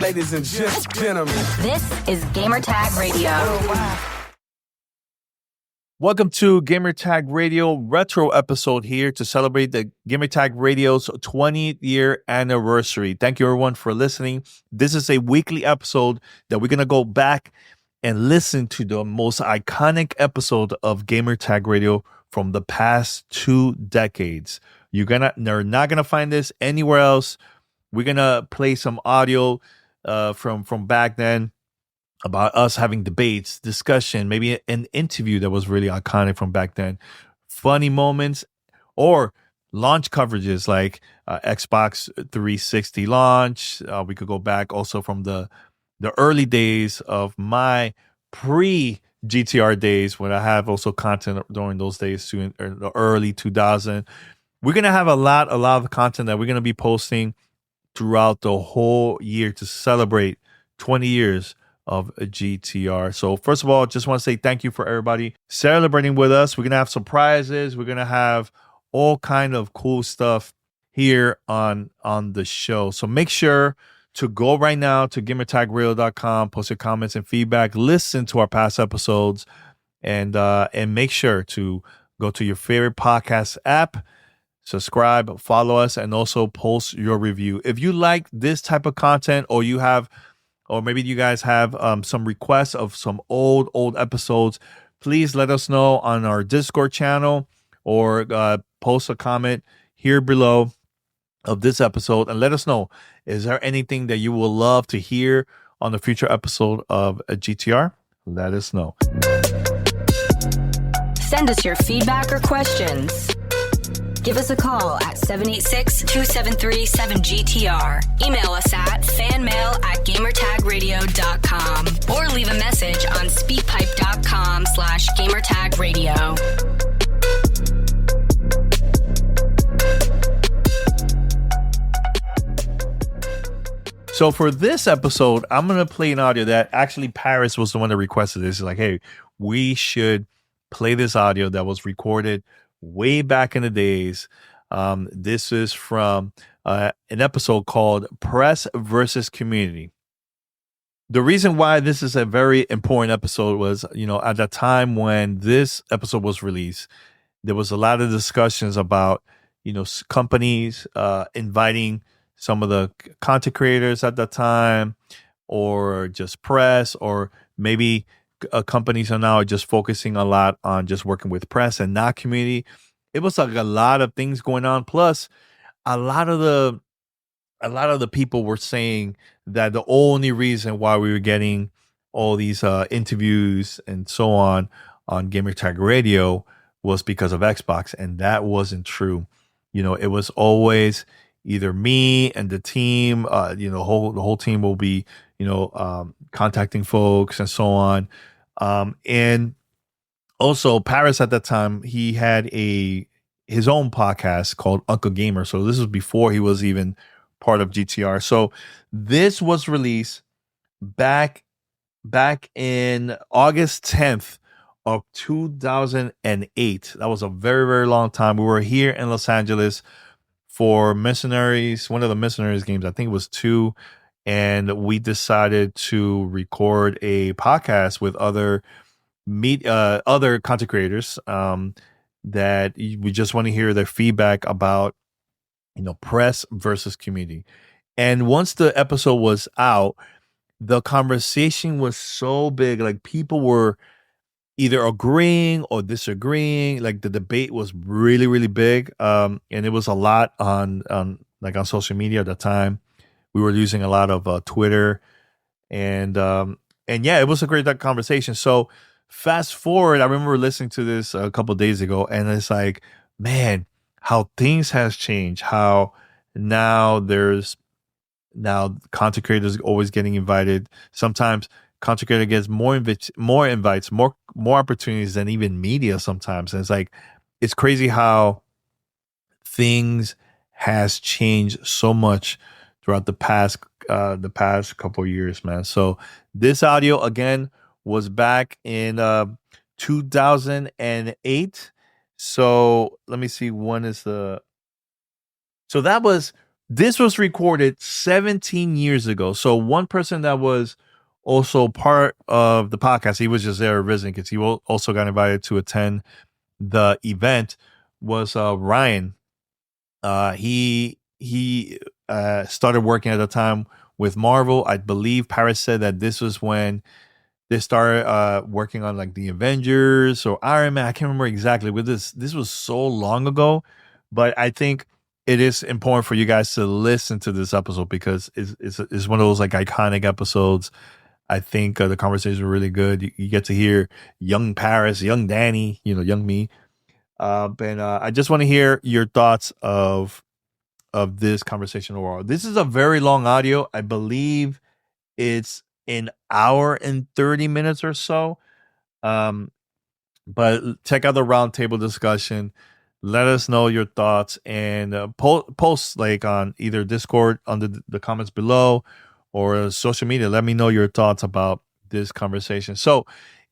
Ladies and gentlemen, this is Gamertag Radio. Welcome to Gamertag Radio Retro episode here to celebrate the Gamertag Radio's 20th year anniversary. Thank you everyone for listening. This is a weekly episode that we're going to go back and listen to the most iconic episode of Gamertag Radio from the past 2 decades. You're not going to find this anywhere else. We're going to play some audio from back then about us having debates, discussion, maybe an interview that was really iconic from back then, funny moments, or launch coverages like Xbox 360 launch. We could go back also from the early days of my pre-GTR days when I have also content during those days too, in the early 2000s. We're going to have a lot of content that we're going to be posting throughout the whole year to celebrate 20 years of a GTR. So first of all, just want to say thank you for everybody celebrating with us. We're going to have surprises. We're going to have all kind of cool stuff here on the show. So make sure to go right now to gamertagradio.com, post your comments and feedback, listen to our past episodes, and make sure to go to your favorite podcast app, subscribe, follow us, and also post your review. If you like this type of content, or maybe you guys have some requests of some old episodes, please let us know on our Discord channel or post a comment here below of this episode and let us know, is there anything that you would love to hear on the future episode of a GTR? Let us know. Send us your feedback or questions. Give us a call at 786-273-7GTR. Email us at fanmail@gamertagradio.com or leave a message on speakpipe.com/gamertagradio. So for this episode, I'm going to play an audio that actually Paris was the one that requested this. He's like, hey, we should play this audio that was recorded way back in the days. This is from an episode called Press versus Community. The reason why this is a very important episode was, at the time when this episode was released, there was a lot of discussions about, companies inviting some of the content creators at that time, or just press, or maybe companies are now just focusing a lot on just working with press and not community. It was like a lot of things going on. Plus, a lot of the people were saying that the only reason why we were getting all these interviews and so on Gamertag Radio was because of Xbox, and that wasn't true. It was always either me and the team. The whole team will be contacting folks and so on. And also Paris at that time, he had his own podcast called Uncle Gamer. So this was before he was even part of GTR. So this was released back in August 10th of 2008. That was a very, very long time. We were here in Los Angeles for Mercenaries, one of the Mercenaries games. I think it was 2. And we decided to record a podcast with other content creators that we just want to hear their feedback about, press versus community. And once the episode was out, the conversation was so big. Like, people were either agreeing or disagreeing. Like, the debate was really, really big. And it was a lot on social media at the time. We were using a lot of Twitter, and yeah, it was a great conversation. So fast forward, I remember listening to this a couple of days ago, and it's like, man, how things has changed. How now content creators always getting invited. Sometimes content creator gets more invites, more opportunities than even media sometimes. And it's like, it's crazy how things has changed so much throughout the past couple of years, man. So this audio again was back in 2008. So let me see, when is the... So that was This was recorded 17 years ago. So one person that was also part of the podcast, he was just there visiting because he also got invited to attend the event, was Ryan. He started working at the time with Marvel. I believe Paris said that this was when they started working on like the Avengers or Iron Man. I can't remember exactly. With this was so long ago, but I think it is important for you guys to listen to this episode because it's one of those like iconic episodes. I think the conversations were really good. You get to hear young Paris, young Danny, young me. And I just want to hear your thoughts of this conversation overall. This is a very long audio. I believe it's an hour and 30 minutes or so. But check out the roundtable discussion. Let us know your thoughts and post like on either Discord under the comments below or social media. Let me know your thoughts about this conversation. So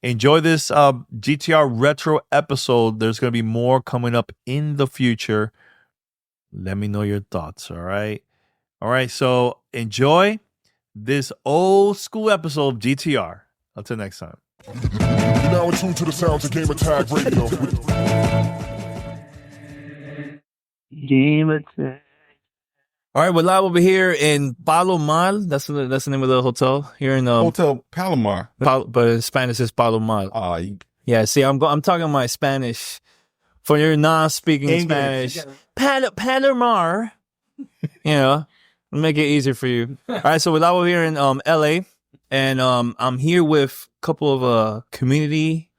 enjoy this GTR Retro episode. There's going to be more coming up in the future. Let me know your thoughts. All right. So enjoy this old school episode of GTR. Until next time. You're now attuned to the sounds of Gamertag Radio. Gamertag. All right, we're live over here in Palomar. That's the name of the hotel here in Hotel Palomar. But in Spanish is Palomar. Yeah. See, I'm talking my Spanish for your non-speaking Spanish. Palomar. Make it easier for you. All right, so we're live over here in LA, and I'm here with a couple of community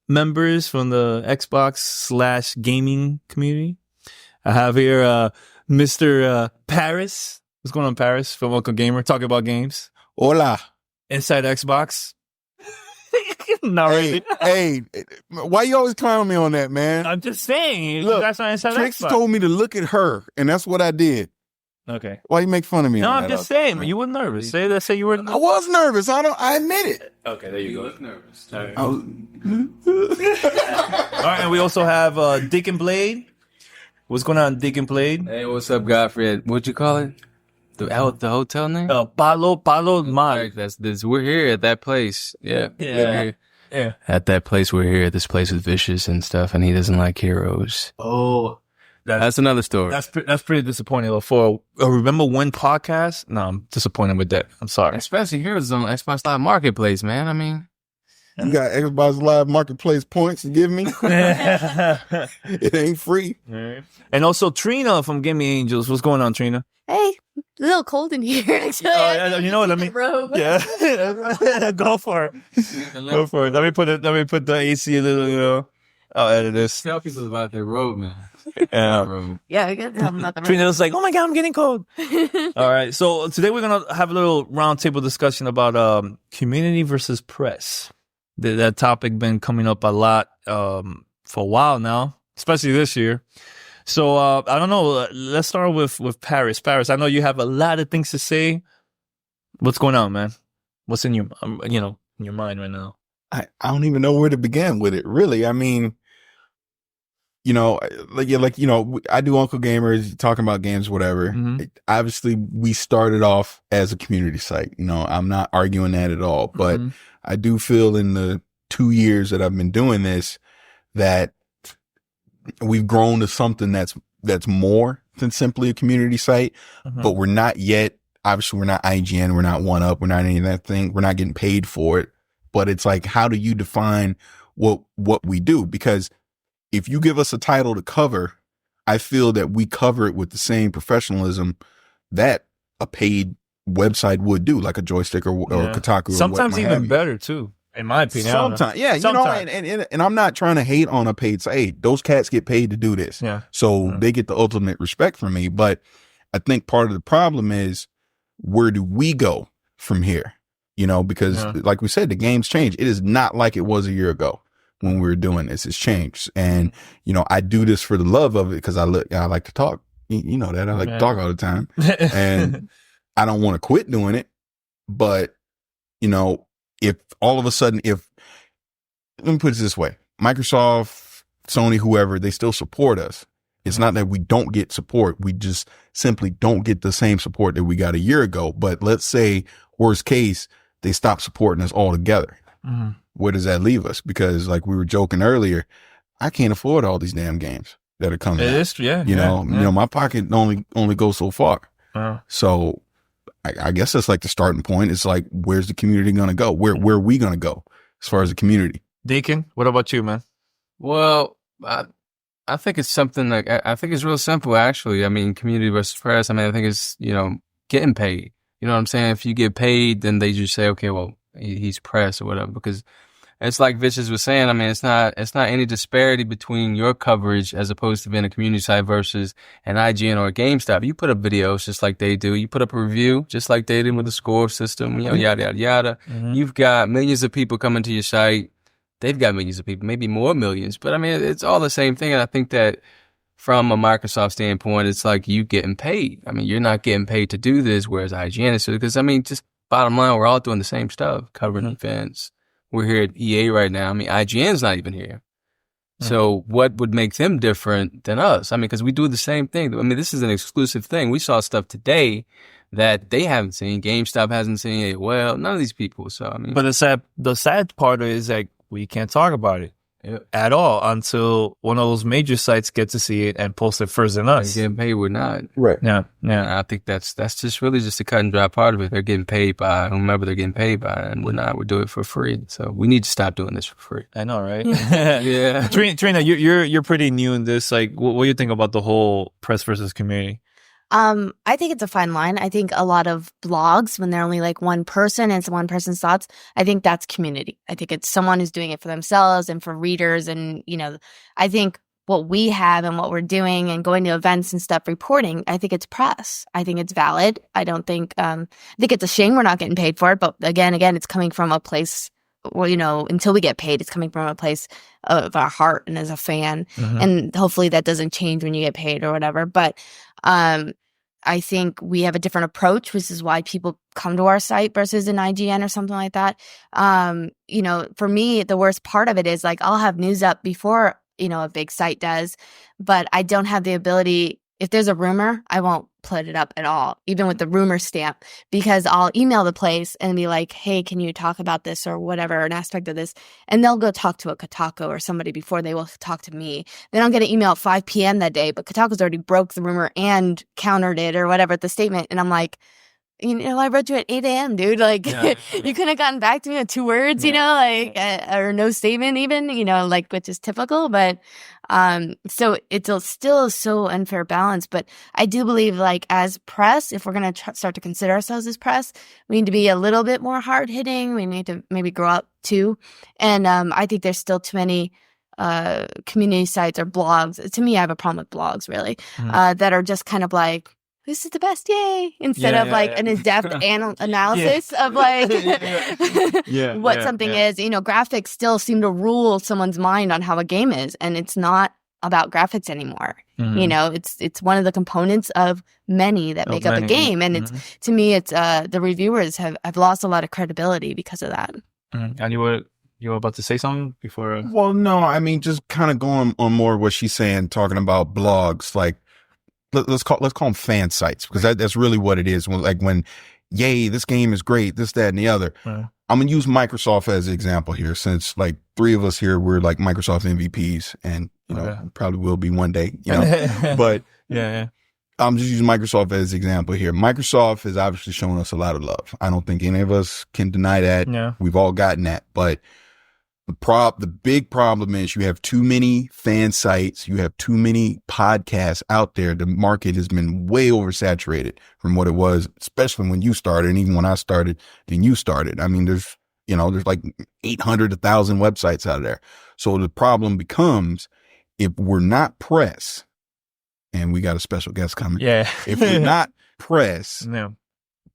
members from the Xbox / gaming community. I have here Mr. Paris. What's going on, Paris? From Uncle Gamer, talking about games. Hola. Inside Xbox. Not really. Hey, why you always clowning me on that, man? I'm just saying. Look, that's not Inside Trix Xbox. told me to look at her, and that's what I did. Okay. Why you make fun of me? No, on I'm that just saying. You were nervous. Say you were nervous. I was nervous. I admit it. Okay, there you go. Look nervous. All right. All right, and we also have Deaconblade. What's going on, Deaconblade? Hey, what's up, Godfrey? What'd you call it? The hotel name? Palo Mar. We're here at that place. Yeah. Yeah. At that place, we're here. This place is vicious and stuff, and he doesn't like heroes. Oh, that's another story. That's pretty disappointing. Though. For a Remember When podcast, no, I'm disappointed with that. I'm sorry. Especially heroes on Xbox Live Marketplace, man. I mean, you got Xbox Live Marketplace points to give me? It ain't free. Right. And also Trina from Gamingangels. What's going on, Trina? Hey, a little cold in here, actually. Oh, yeah, you know what? Let me. Yeah, go for it. Go for it. Let me put the AC a little. I'll edit this. Tell people about their road, man. Yeah. Yeah, I guess I'm not the Trina was like, "Oh my god, I'm getting cold." All right, so today we're gonna have a little roundtable discussion about community versus press. That topic been coming up a lot for a while now, especially this year. So I don't know. Let's start with Paris. Paris, I know you have a lot of things to say. What's going on, man? What's in your in your mind right now? I don't even know where to begin with it. Really, I mean, I do Uncle Gamers talking about games, whatever. Mm-hmm. Obviously, we started off as a community site. I'm not arguing that at all, but I do feel in the 2 years that I've been doing this that we've grown to something that's more than simply a community site, but we're not yet. Obviously, we're not IGN, we're not 1UP, we're not any of that thing. We're not getting paid for it, but it's like, how do you define what we do? Because if you give us a title to cover, I feel that we cover it with the same professionalism that a paid website would do, like a Joystick or Kotaku. Sometimes even better too, in my opinion. Sometimes, yeah, sometimes. And I'm not trying to hate on a paid site. Hey, those cats get paid to do this, so they get the ultimate respect from me. But I think part of the problem is, where do we go from here? Because like we said, the game's changed. It is not like it was a year ago when we were doing this. It's changed, and I do this for the love of it because I like to talk. You know that I like to talk all the time, and I don't want to quit doing it. But if all of a sudden, let me put it this way: Microsoft, Sony, whoever, they still support us. It's not that we don't get support. We just simply don't get the same support that we got a year ago. But let's say worst case, they stop supporting us altogether. Where does that leave us? Because like we were joking earlier, I can't afford all these damn games that are coming. It out. is, yeah. You know, my pocket only goes so far. So I guess that's like the starting point. It's like, where's the community going to go? Where are we going to go as far as the community? Deacon, what about you, man? Well, I think it's something like, I think it's real simple, actually. I mean, community versus press. I mean, I think it's, getting paid. You know what I'm saying? If you get paid, then they just say, okay, well, he's press or whatever, because it's like Vicious was saying. I mean, it's not any disparity between your coverage as opposed to being a community site versus an IGN or a GameStop. You put up videos just like they do. You put up a review just like they do with the score system, yada, yada, yada. You've got millions of people coming to your site. They've got millions of people, maybe more millions. But I mean, it's all the same thing. And I think that from a Microsoft standpoint, it's like you getting paid. I mean, you're not getting paid to do this, whereas IGN is. Because, I mean, just bottom line, we're all doing the same stuff, covering events. We're here at EA right now. I mean, IGN's not even here. So what would make them different than us? I mean, because we do the same thing. I mean, this is an exclusive thing. We saw stuff today that they haven't seen. GameStop hasn't seen it. Well, none of these people. So, I mean. But the sad part is like, we can't talk about it at all until one of those major sites get to see it and post it first than us. Getting paid, we're not. Right. Yeah. And I think that's just really just a cut and dry part of it. They're getting paid by whomever they're getting paid by, and we're not. We do it for free. So we need to stop doing this for free. I know, right? Yeah. Trina, you're pretty new in this. Like, what do you think about the whole press versus community? I think it's a fine line. I think a lot of blogs, when they're only like one person and it's one person's thoughts, I think that's community. I think it's someone who's doing it for themselves and for readers. And, I think what we have and what we're doing and going to events and stuff, reporting, I think it's press. I think it's valid. I don't think, I think it's a shame we're not getting paid for it. But again, it's coming from a place, well, until we get paid, it's coming from a place of our heart and as a fan. And hopefully that doesn't change when you get paid or whatever. But, I think we have a different approach, which is why people come to our site versus an IGN or something like that. For me, the worst part of it is like I'll have news up before, a big site does, but I don't have the ability. If there's a rumor, I won't put it up at all, even with the rumor stamp, because I'll email the place and be like, hey, can you talk about this or whatever, an aspect of this? And they'll go talk to a Kotaku or somebody before they will talk to me. Then I'll get an email at 5 p.m. that day, but Kotaku's already broke the rumor and countered it or whatever, the statement. And I'm like, I wrote you at 8 a.m., dude. Like, you couldn't have gotten back to me with 2 words, or no statement even, which is typical. But so it's still so unfair balance. But I do believe, like, as press, if we're going to start to consider ourselves as press, we need to be a little bit more hard hitting. We need to maybe grow up too. And I think there's still too many community sites or blogs. To me, I have a problem with blogs, really, that are just kind of like, this is the best, yay! Instead of an in-depth analysis of like what something is. Graphics still seem to rule someone's mind on how a game is, and it's not about graphics anymore. It's one of the components of many that make up a game, and it's to me, it's the reviewers have lost a lot of credibility because of that. And you were about to say something before? Well, no, I mean, just kind of going on more what she's saying, talking about blogs, like. Let's call them fan sites, because that's really what it is. When, yay, this game is great, this, that, and the other. I'm going to use Microsoft as an example here, since like 3 of us here were like Microsoft MVPs, and probably will be one day, but I'm just using Microsoft as an example here. Microsoft has obviously shown us a lot of love. I don't think any of us can deny that. We've all gotten that, but the big problem is you have too many fan sites. You have too many podcasts out there. The market has been way oversaturated from what it was, especially when you started. And even when I started, then you started. I mean, there's like 800, 1,000 websites out there. So the problem becomes, if we're not press, and we got a special guest coming. If we're not press,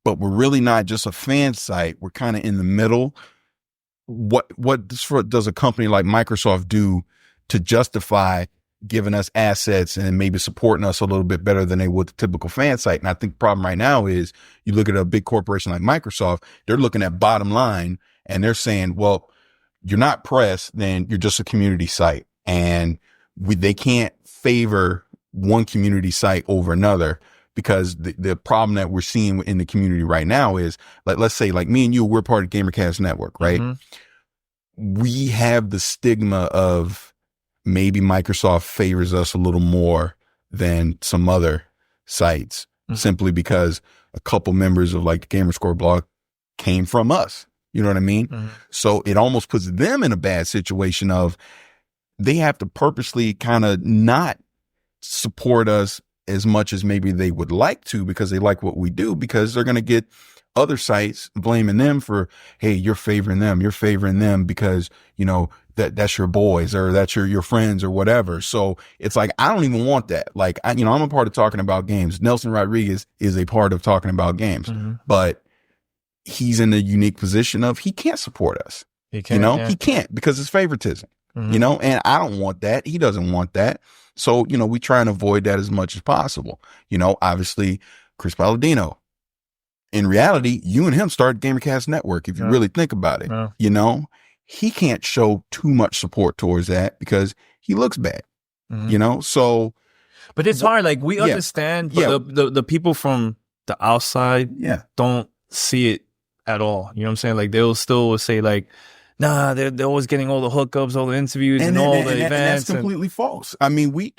but we're really not just a fan site, we're kind of in the middle. What does a company like Microsoft do to justify giving us assets and maybe supporting us a little bit better than they would the typical fan site? And I think the problem right now is you look at a big corporation like Microsoft, they're looking at bottom line and they're saying, well, you're not press, then you're just a community site. And they can't favor one community site over another, because the problem that we're seeing in the community right now is, like, let's say like me and you, we're part of Gamercast Network, right? We have the stigma of maybe Microsoft favors us a little more than some other sites, simply because a couple members of like the Gamerscore blog came from us. You know what I mean? So it almost puts them in a bad situation of they have to purposely kind of not support us as much as maybe they would like to, because they like what we do, because they're going to get other sites blaming them for, hey, you're favoring them because, you know, that's your boys, or that's your friends, or whatever. So it's like, I don't even want that. Like, I'm a part of Talking About Games. Nelson Rodriguez is a part of Talking About Games, but he's in a unique position of he can't support us. He can't, because it's favoritism, and I don't want that. He doesn't want that. So, we try and avoid that as much as possible. Obviously Chris Palladino, in reality, you and him started Gamercast Network. If you really think about it, he can't show too much support towards that because he looks bad, so. But it's hard. Like, we understand, but the people from the outside don't see it at all. You know what I'm saying? Like, they'll still say like, nah, they're always getting all the hookups, all the interviews, and all the events. And that's completely false. I mean, we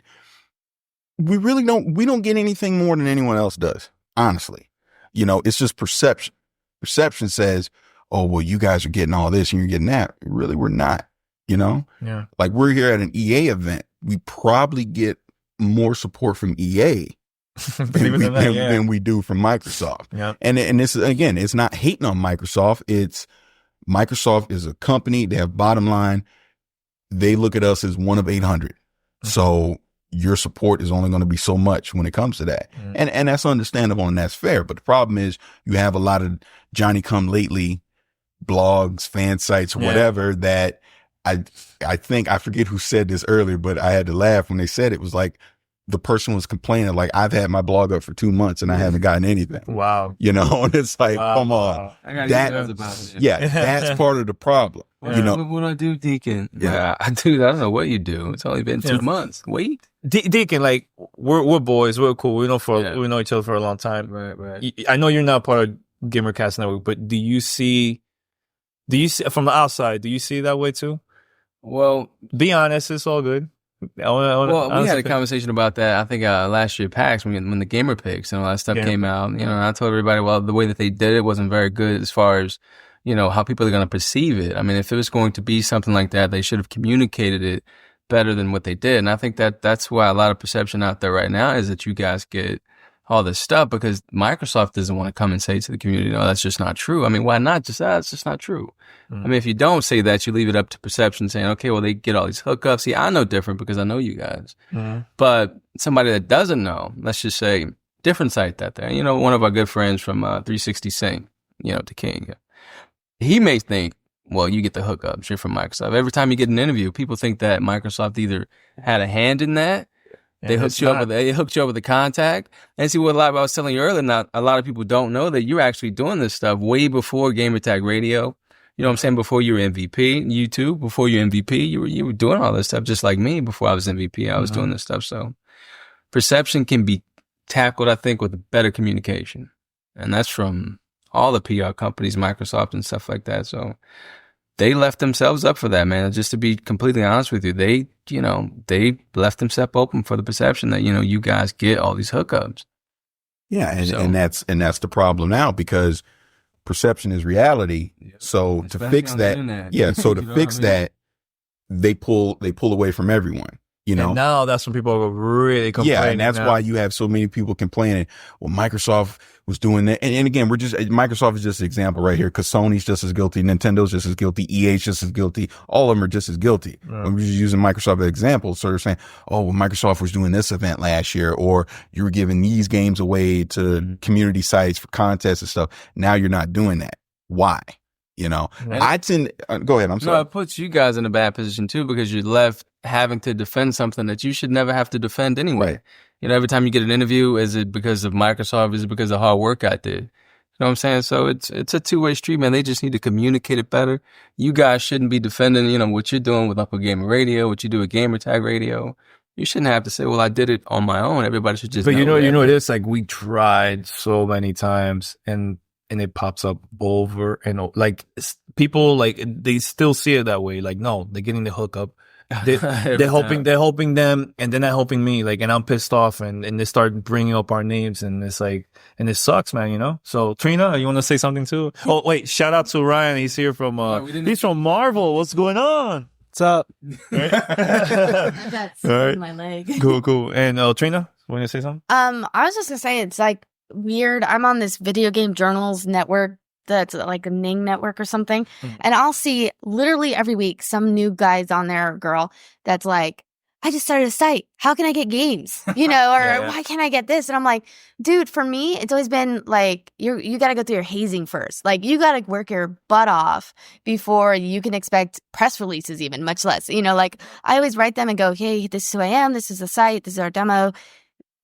really don't get anything more than anyone else does, honestly. It's just perception. Perception says, oh, well, you guys are getting all this and you're getting that. Really, we're not, Yeah. Like, we're here at an EA event. We probably get more support from EA than we do from Microsoft. Yeah. And this is, again, it's not hating on Microsoft. Microsoft is a company. They have bottom line. They look at us as one of 800. So your support is only going to be so much when it comes to that. And that's understandable and that's fair. But the problem is you have a lot of Johnny come lately blogs, fan sites, whatever, that I think, I forget who said this earlier, but I had to laugh when they said it was like, the person was complaining, like, I've had my blog up for 2 months and I haven't gotten anything. Wow. And it's like, come on. That's part of the problem. What do I do, Deacon? Yeah, I don't know what you do. It's only been 2 months. Wait. Deacon, like, we're boys. We're cool. We know each other for a long time. Right. I know you're not part of Gamercast Network, but do you see from the outside, do you see it that way too? Well, be honest. It's all good. We had a conversation about that, I think, last year, PAX, when the Gamer Picks and all that stuff came out. And I told everybody, well, the way that they did it wasn't very good as far as, how people are going to perceive it. I mean, if it was going to be something like that, they should have communicated it better than what they did. And I think that's why a lot of perception out there right now is that you guys get all this stuff because Microsoft doesn't want to come and say to the community, no, that's just not true. I mean, why not? Just it's just not true. I mean, if you don't say that, you leave it up to perception, saying, okay, well, they get all these hookups. See, I know different because I know you guys. But somebody that doesn't know, let's just say, different site that there. One of our good friends from 360 Sync, the King, he may think, well, you get the hookups. You're from Microsoft. Every time you get an interview, people think that Microsoft either had a hand in that. They hooked you up with a contact. And see what I was telling you earlier, now a lot of people don't know that you're actually doing this stuff way before Gamertag Radio. You know what I'm saying? Before you were MVP, you too, before you were MVP, you were doing all this stuff just like me before I was MVP. I was doing this stuff. So perception can be tackled, I think, with better communication. And that's from all the PR companies, Microsoft and stuff like that. So they left themselves up for that, man. Just to be completely honest with you, they left themselves open for the perception that, you guys get all these hookups. Yeah. And that's the problem now, because perception is reality. So to fix that, that, they pull away from everyone. And now that's when people are really complaining. Yeah, and that's why you have so many people complaining. Well, Microsoft was doing that. And again, Microsoft is just an example right here, because Sony's just as guilty, Nintendo's just as guilty, EA's just as guilty. All of them are just as guilty. Right. We're just using Microsoft as an example. So they're saying, oh, well, Microsoft was doing this event last year, or you were giving these games away to community sites for contests and stuff. Now you're not doing that. Why? I tend, go ahead. I'm sorry. No, it puts you guys in a bad position too, because you're left having to defend something that you should never have to defend anyway. Right. Every time you get an interview, is it because of Microsoft? Is it because of hard work I did? You know what I'm saying? So it's a two-way street, man. They just need to communicate it better. You guys shouldn't be defending, what you're doing with Upper Gamer Radio, what you do with Gamertag Radio. you shouldn't have to say, well, I did it on my own. Everybody should just But you know, that. it's like we tried so many times and it pops up over and over. Like people, like they still see it that way. Like, no, they're getting the hookup. They're hoping them, and they're not helping me. Like, and I'm pissed off, and they start bringing up our names, and it's like, and it sucks, man. You know. So Trina, you want to say something too? Oh wait, shout out to Ryan. He's here from he's from Marvel. What's going on? What's up? That's All right. my leg. Cool. And Trina, want to say something? I was just gonna say it's like weird. I'm on this video game journals network that's like a Ning network or something, and I'll see literally every week some new guys on there, or girl, that's like, I just started a site. How can I get games? You know, or why can't I get this? And I'm like, dude, for me, it's always been like, you got to go through your hazing first. Like, you got to work your butt off before you can expect press releases, even much less. You know, like I always write them and go, hey, this is who I am. This is the site. This is our demo.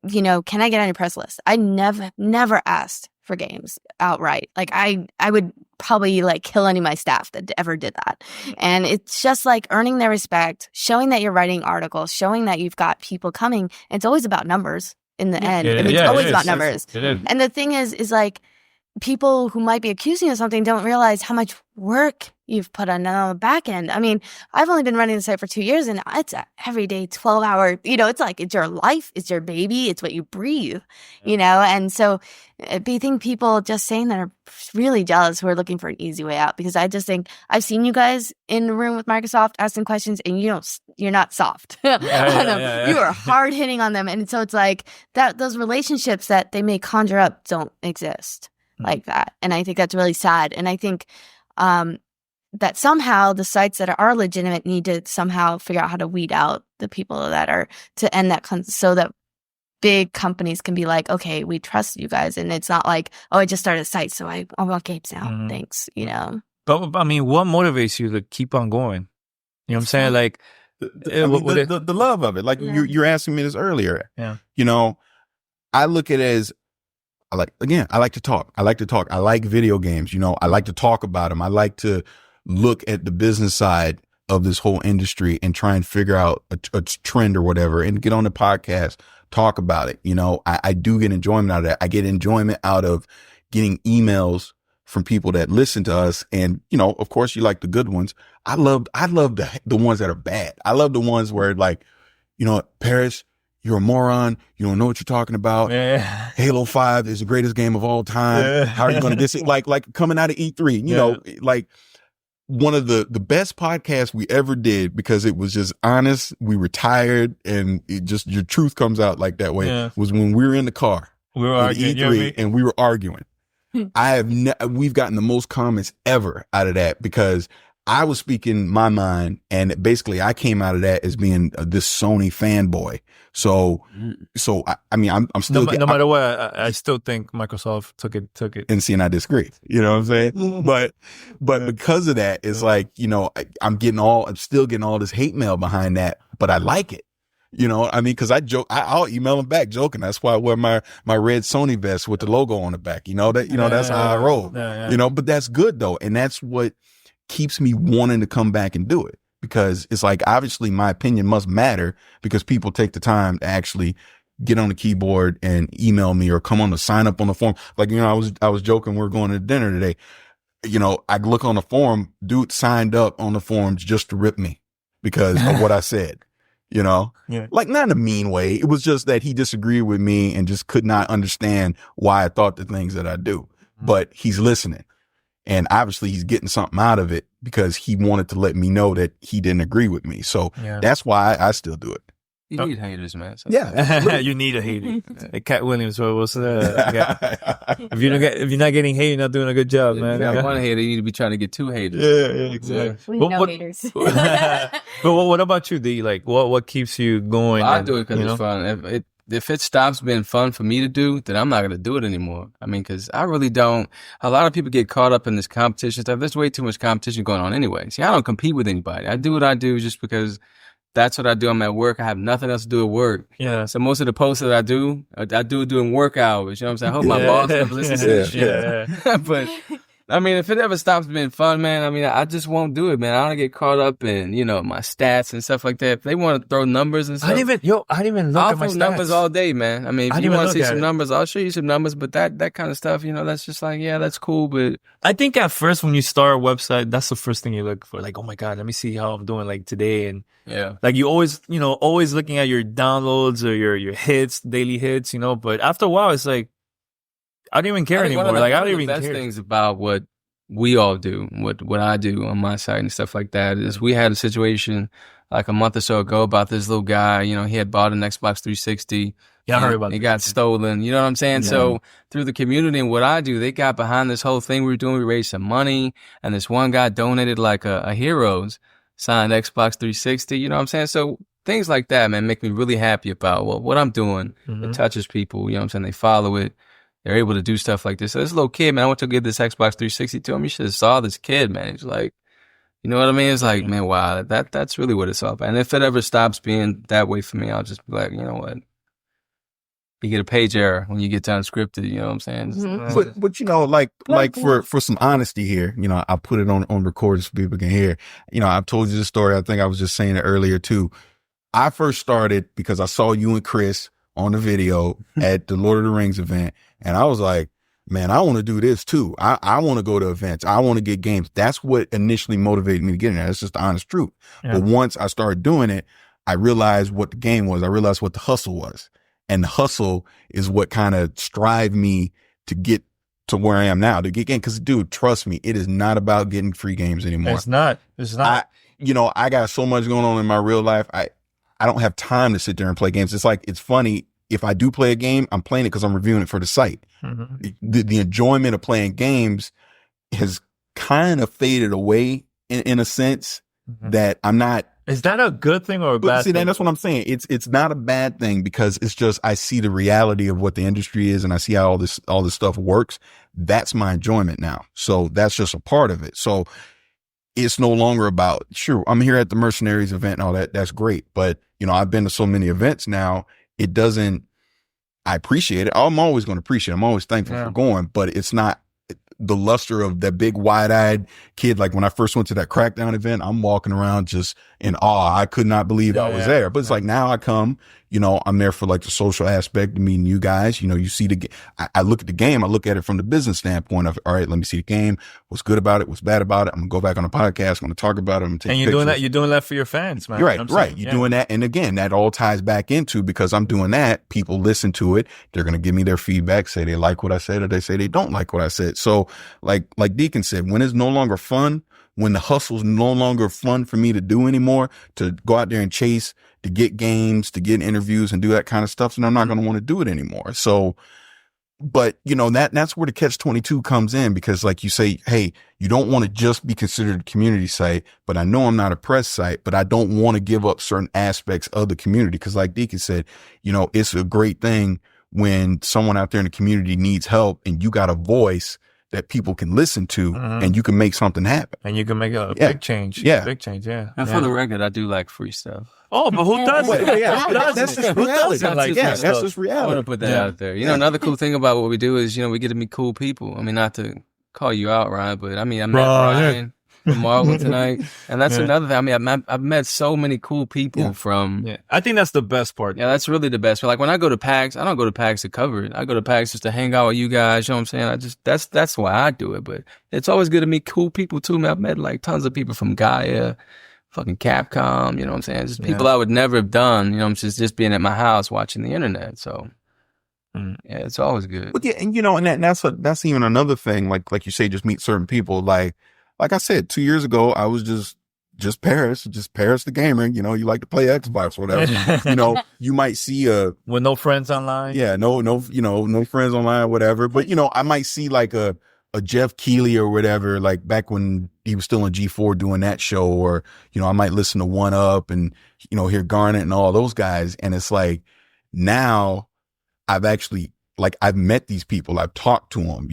You know, can I get on your press list? I never asked for games outright. Like I would probably like kill any of my staff that ever did that. And it's just like earning their respect, showing that you're writing articles, showing that you've got people coming. It's always about numbers in the end. It's always about numbers. And the thing is like people who might be accusing you of something don't realize how much work you've put on the back end. I mean, I've only been running the site for 2 years, and it's a everyday 12-hour, you know, it's like, it's your life, it's your baby, it's what you breathe, you know? And so I think people just saying that are really jealous who are looking for an easy way out, because I just think I've seen you guys in the room with Microsoft asking questions, and you're not soft. You are hard hitting on them. And so it's like that, those relationships that they may conjure up don't exist like that. And I think that's really sad. And I think, that somehow the sites that are legitimate need to somehow figure out how to weed out the people that are to end that so that big companies can be like, okay, we trust you guys, and it's not like, oh, I just started a site, so I want games now. Thanks, you know. But I mean, what motivates you to keep on going? You know what I'm saying? Like the love of it. Like you're asking me this earlier. Yeah. You know, I look at it as I like to talk. I like video games. You know, I like to talk about them. I like to look at the business side of this whole industry and try and figure out a trend or whatever, and get on the podcast, talk about it. You know, I do get enjoyment out of that. I get enjoyment out of getting emails from people that listen to us. And, you know, of course you like the good ones. I love the ones that are bad. I love the ones where like, you know, Paris, you're a moron. You don't know what you're talking about. Halo 5 is the greatest game of all time. How are you going to diss it? Like coming out of E3, you know, like one of the best podcasts we ever did, because it was just honest. We were tired, and it just, your truth comes out like that way, was when we were in the car. We were arguing, E3, and we were arguing. We've gotten the most comments ever out of that, because I was speaking my mind, and basically I came out of that as being this Sony fanboy. So I mean, I'm still no matter what, I still think Microsoft took it. And seeing I disagree, you know what I'm saying? But because of that, it's like, you know, I'm still getting all this hate mail behind that, but I like it. You know, I mean, because I'll email them back joking. That's why I wear my red Sony vest with the logo on the back. You know that's how I roll. You know, but that's good though, and that's what keeps me wanting to come back and do it, because it's like, obviously my opinion must matter, because people take the time to actually get on the keyboard and email me or come on to sign up on the forum. Like, you know, I was joking, we're going to dinner today. You know, I look on the forum, dude signed up on the forums just to rip me because of what I said, you know, like not in a mean way. It was just that he disagreed with me and just could not understand why I thought the things that I do, but he's listening. And obviously he's getting something out of it, because he wanted to let me know that he didn't agree with me. So that's why I still do it. You need haters, man. So. Yeah. You need a hater. Hey, Cat Williams, what's that? If you're not getting hate, you're not doing a good job, man. If you got one hater, you need to be trying to get two haters. Yeah, exactly. We know haters. But what about you, D? Like, what keeps you going? Well, I do it because it's fun. If it stops being fun for me to do, then I'm not going to do it anymore. I mean, because I really don't. A lot of people get caught up in this competition stuff. There's way too much competition going on anyway. See, I don't compete with anybody. I do what I do just because that's what I do. I'm at work. I have nothing else to do at work. Yeah. So most of the posts that I do during work hours. You know what I'm saying? I hope my boss never listens to this shit. But I mean, if it ever stops being fun, man, I mean, I just won't do it, man. I don't get caught up in, my stats and stuff like that. If they want to throw numbers and stuff. I didn't even look I'll at my throw stats. numbers all day, man. I mean, if you want to see some it. numbers, I'll show you some numbers, but that kind of stuff, that's just like, yeah, that's cool, but. I think at first when you start a website, that's the first thing you look for. Like, oh my God, let me see how I'm doing like today. And yeah, like you always looking at your downloads or your hits, daily hits, but after a while, it's like, I don't even care anymore. I don't even care. The best things about what we all do, what I do on my site and stuff like that is we had a situation like a month or so ago about this little guy, he had bought an Xbox 360. Yeah, I heard about it. It got stolen. You know what I'm saying? Yeah. So through the community and what I do, they got behind this whole thing we were doing. We raised some money and this one guy donated like a Heroes signed Xbox 360. You know what I'm saying? So things like that, man, make me really happy about what I'm doing. It touches people. You know what I'm saying? They follow it. They're able to do stuff like this. So this little kid, man, I went to give this Xbox 360 to him. You should have saw this kid, man. He's like, you know what I mean? It's like, man, wow, that's really what it's all about. And if it ever stops being that way for me, I'll just be like, you know what? You get a page error when you get to unscripted, you know what I'm saying? Mm-hmm. But like for some honesty here, I'll put it on record so people can hear. I've told you the story. I think I was just saying it earlier too. I first started because I saw you and Chris on the video at the Lord of the Rings event. And I was like, man, I want to do this too. I want to go to events. I want to get games. That's what initially motivated me to get in there. That's just the honest truth. Yeah. But once I started doing it, I realized what the game was. I realized what the hustle was. And the hustle is what kind of strived me to get to where I am now, to get games. Because, dude, trust me, it is not about getting free games anymore. It's not. I got so much going on in my real life. I don't have time to sit there and play games. It's funny. If I do play a game, I'm playing it because I'm reviewing it for the site. Mm-hmm. The enjoyment of playing games has kind of faded away in a sense that I'm not. Is that a good thing or a bad thing? That's what I'm saying. It's not a bad thing because it's just I see the reality of what the industry is and I see how all this stuff works. That's my enjoyment now. So that's just a part of it. So it's no longer about, sure, I'm here at the Mercenaries event and all that. That's great. But, I've been to so many events now. I appreciate it. I'm always going to appreciate it. I'm always thankful for going, but it's not the luster of that big wide-eyed kid. Like when I first went to that Crackdown event, I'm walking around just in awe. I could not believe I was there. But it's like now I come, I'm there for like the social aspect of meeting you guys. You see I look at the game. I look at it from the business standpoint of, all right, let me see the game. What's good about it? What's bad about it? I'm gonna go back on the podcast. I'm gonna talk about it. I'm gonna take pictures. You're doing that for your fans, man. You're right. You're doing that. And again, that all ties back into, because I'm doing that, people listen to it. They're going to give me their feedback, say they like what I said, or they say they don't like what I said. So like Deacon said, when it's no longer fun, when the hustle's no longer fun for me to do anymore, to go out there and chase, to get games, to get interviews and do that kind of stuff, then I'm not going to want to do it anymore. So, but that's where the catch-22 comes in, because like you say, hey, you don't want to just be considered a community site, but I know I'm not a press site, but I don't want to give up certain aspects of the community. Cause like Deacon said, it's a great thing when someone out there in the community needs help and you got a voice that people can listen to and you can make something happen. And you can make a big change. Yeah. Big change. Yeah. And for the record, I do like free stuff. Oh, but who doesn't? That's just reality. That's just reality. I want to put that out there. Another cool thing about what we do is, we get to meet cool people. I mean, not to call you out, Ryan, but I mean, I met Ryan from Marvel tonight. And that's another thing. I mean, I've met so many cool people from. Yeah. I think that's the best part. Yeah, that's really the best. Like when I go to PAX, I don't go to PAX to cover it. I go to PAX just to hang out with you guys. You know what I'm saying? That's why I do it. But it's always good to meet cool people too, man. I've met like tons of people from Gaia, fucking Capcom, you know what I'm saying? Just people I would never have done, just being at my house watching the internet. So yeah, it's always good. But yeah, and that's even another thing. Like you say, just meet certain people. Like I said, 2 years ago, I was just Paris the gamer. You like to play Xbox or whatever. You might see with no friends online. Yeah, no friends online, whatever. But I might see like a Jeff Keighley or whatever, like back when he was still in G4 doing that show, or, I might listen to One Up and, hear Garnet and all those guys. And it's like, now I've actually, I've met these people. I've talked to them,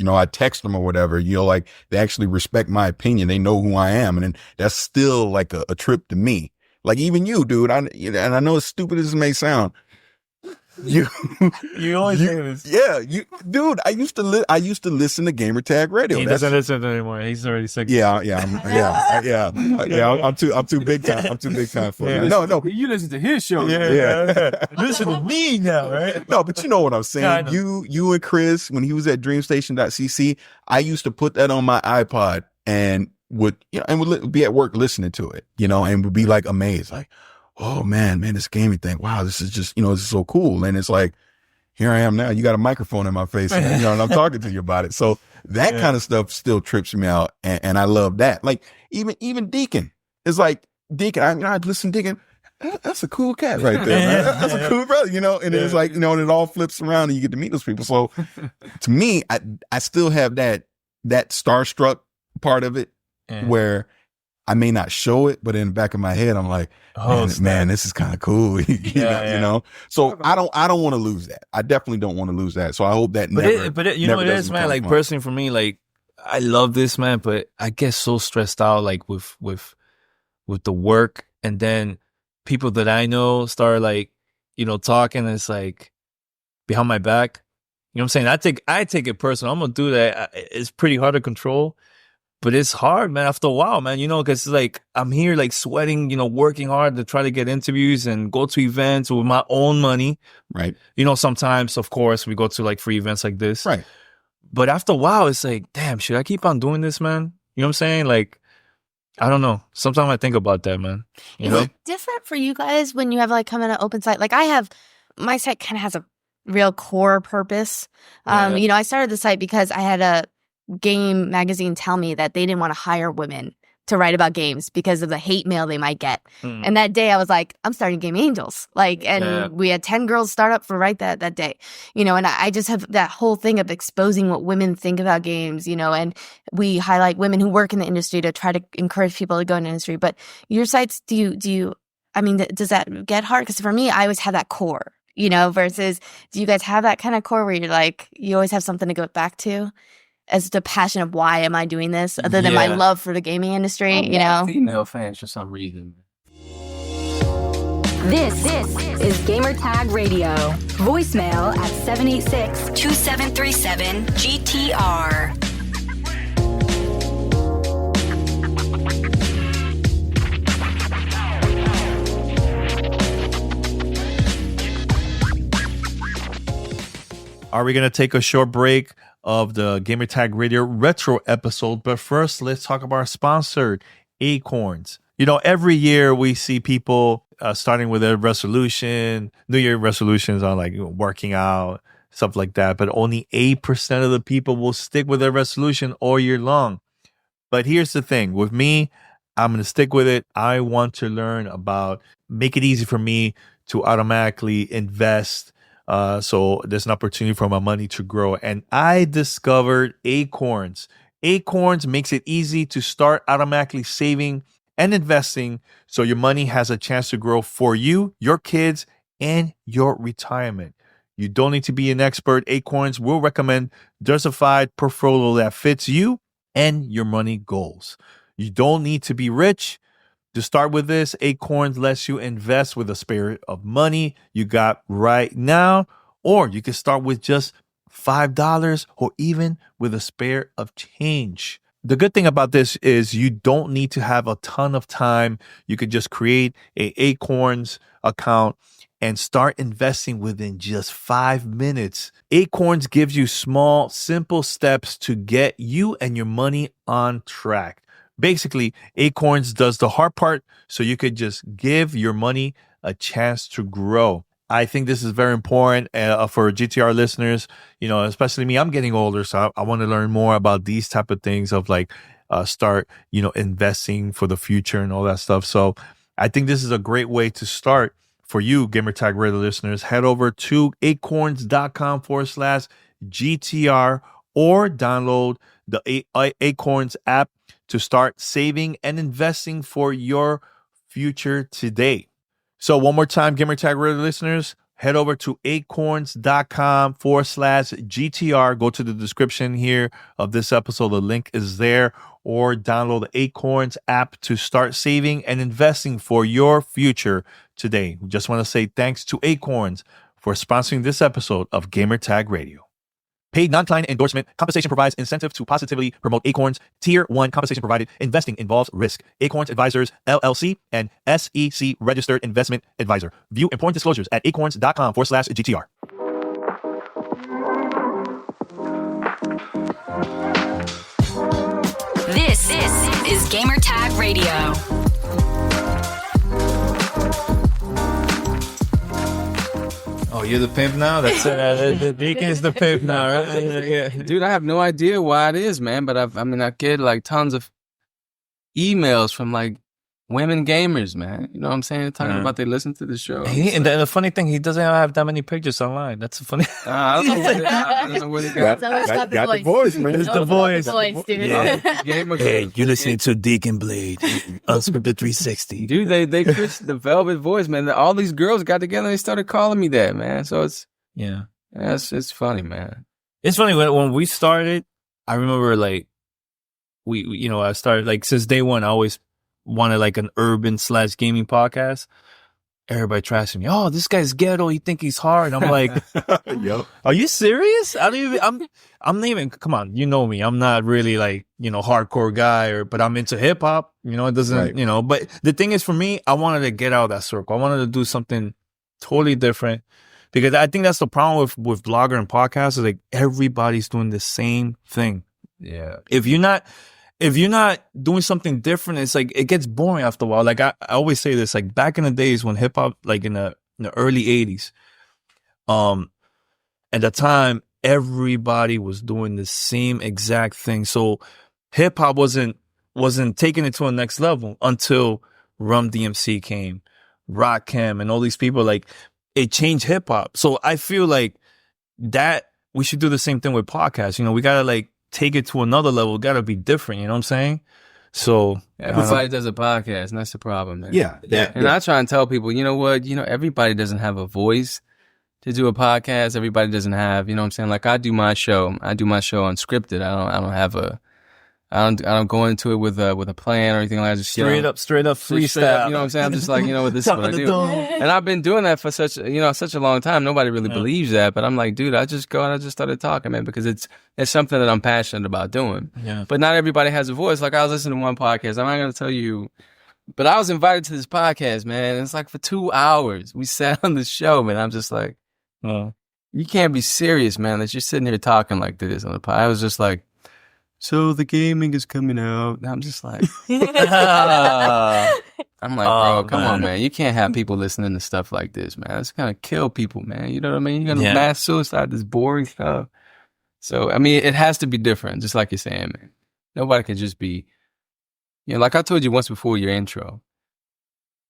I text them or whatever, like they actually respect my opinion. They know who I am. And then that's still like a trip to me. Like even you, dude, and I know as stupid as it may sound, You, You always you- say this. yeah, dude. I used to listen to Gamertag Radio. He doesn't listen anymore. He's already sick. Yeah. I'm too big time. I'm too big time for that. No. You listen to his show. Yeah. Listen to me now, right? No, but you know what I'm saying. Yeah, I know. You and Chris, when he was at DreamStation.cc, I used to put that on my iPod and would be at work listening to it, and would be like amazed, like, oh man, this gaming thing. Wow, this is just, this is so cool. And it's like, here I am now. You got a microphone in my face, and I'm talking to you about it. So that kind of stuff still trips me out, and I love that. Like even Deacon, it's like Deacon. I listen to Deacon. That's a cool cat right there, man. That's a cool brother, and it's like, and it all flips around and you get to meet those people. So to me, I still have that starstruck part of it where I may not show it, but in the back of my head, I'm like, man, this is kind of cool. you know? So I don't want to lose that. I definitely don't want to lose that. So I hope that you know what it is, man? Like personally for me, like I love this, man, but I get so stressed out like with the work, and then people that I know start like, talking, and it's like behind my back. You know what I'm saying? I take it personal. I'm gonna do that. It's pretty hard to control, but it's hard, man. After a while, man, because like I'm here like sweating, working hard to try to get interviews and go to events with my own money. Right. Sometimes, of course, we go to like free events like this. Right. But after a while, it's like, damn, should I keep on doing this, man? You know what I'm saying? Like, I don't know. Sometimes I think about that, man. Is it different for you guys when you have like come in an open site? Like my site kind of has a real core purpose. I started the site because I had a game magazine tell me that they didn't want to hire women to write about games because of the hate mail they might get. And that day I was like, I'm starting Gamingangels. We had 10 girls start up for that day, and I just have that whole thing of exposing what women think about games, and we highlight women who work in the industry to try to encourage people to go in the industry. But your sites, does that get hard? Because for me, I always have that core, versus do you guys have that kind of core where you're like, you always have something to go back to? As the passion of why am I doing this, other than my love for the gaming industry, Female fans for some reason. This is Gamertag Radio. Voicemail at 786-2737-GTR. Are we going to take a short break of the Gamertag Radio Retro episode? But first, let's talk about our sponsor, Acorns. Every year we see people starting with their resolution, New Year resolutions on like working out, stuff like that. But only 8% of the people will stick with their resolution all year long. But here's the thing. With me, I'm going to stick with it. I want to learn about, make it easy for me to automatically invest. So there's an opportunity for my money to grow. And I discovered Acorns. Acorns makes it easy to start automatically saving and investing so your money has a chance to grow for you, your kids, and your retirement. You don't need to be an expert. Acorns will recommend diversified portfolio that fits you and your money goals. You don't need to be rich. To start with this, Acorns lets you invest with a spare of money you got right now, or you can start with just $5 or even with a spare of change. The good thing about this is you don't need to have a ton of time. You could just create an Acorns account and start investing within just 5 minutes. Acorns gives you small, simple steps to get you and your money on track. Basically, Acorns does the hard part so you could just give your money a chance to grow. I think this is very important for GTR listeners, especially me. I'm getting older, so I want to learn more about these type of things of like start, investing for the future and all that stuff. So I think this is a great way to start for you, Gamertag Radio listeners. Head over to acorns.com/GTR or download the Acorns app to start saving and investing for your future today. So one more time, Gamertag Radio listeners, head over to acorns.com/GTR. Go to the description here of this episode. The link is there, or download the Acorns app to start saving and investing for your future today. We just want to say thanks to Acorns for sponsoring this episode of Gamertag Radio. Paid non-client endorsement. Compensation provides incentive to positively promote Acorns. Tier 1 compensation provided. Investing involves risk. Acorns Advisors, LLC, and SEC Registered Investment Advisor. View important disclosures at acorns.com/GTR. This is Gamertag Radio. Oh, you're the pimp now? That's it. The Deacon is the pimp now, right? Yeah. Dude, I have no idea why it is, man. But I get like tons of emails from like women gamers, man. You know what I'm saying? Talking about they listen to the show. And the funny thing, he doesn't have that many pictures online. That's funny. I don't know what he got. Got the voice, man. It's the voice. Dude. Hey, you're listening to Deaconblade, Unscripted 360. Dude, they pushed the velvet voice, man. All these girls got together and they started calling me that, man. So it's it's funny, man. It's funny when we started. I remember like we I started like since day one. I always wanted like an urban / gaming podcast. Everybody trashing me. Oh, this guy's ghetto. You think he's hard? I'm like, Yep. Are you serious? I'm not even. Come on, you know me. I'm not really like hardcore guy, but I'm into hip hop. It doesn't. Right. But the thing is, for me, I wanted to get out of that circle. I wanted to do something totally different because I think that's the problem with blogger and podcast is like everybody's doing the same thing. Yeah. If you're not doing something different, it's like it gets boring after a while. Like I always say this, like back in the days when hip hop, like in the early 80s, at the time everybody was doing the same exact thing. So hip hop wasn't taking it to a next level until Rum DMC came, Rakim, and all these people. Like it changed hip hop. So I feel like that we should do the same thing with podcasts. We gotta like take it to another level. Got to be different. You know what I'm saying? So everybody does a podcast, and that's the problem, man. Yeah. And I try and tell people, you know what? Everybody doesn't have a voice to do a podcast. Everybody doesn't have, you know what I'm saying? Like I do my show unscripted. I don't go into it with a plan or anything like that. Just straight up freestyle. You know what I'm saying? I'm just like, this is what I do. And I've been doing that for such a long time. Nobody really believes that, but I'm like, dude, I just go and I just started talking, man, because it's something that I'm passionate about doing. Yeah. But not everybody has a voice. Like I was listening to one podcast. I'm not going to tell you, but I was invited to this podcast, man. And it's like for 2 hours we sat on the show, man. I'm just like, you can't be serious, man, that you're sitting here talking like this on the pod. I was just like, so the gaming is coming out. And I'm just like, bro, come on, man. You can't have people listening to stuff like this, man. It's going to kill people, man. You know what I mean? You're going to mass suicide, this boring stuff. So, I mean, it has to be different, just like you're saying, man. Nobody can just be, like I told you once before your intro,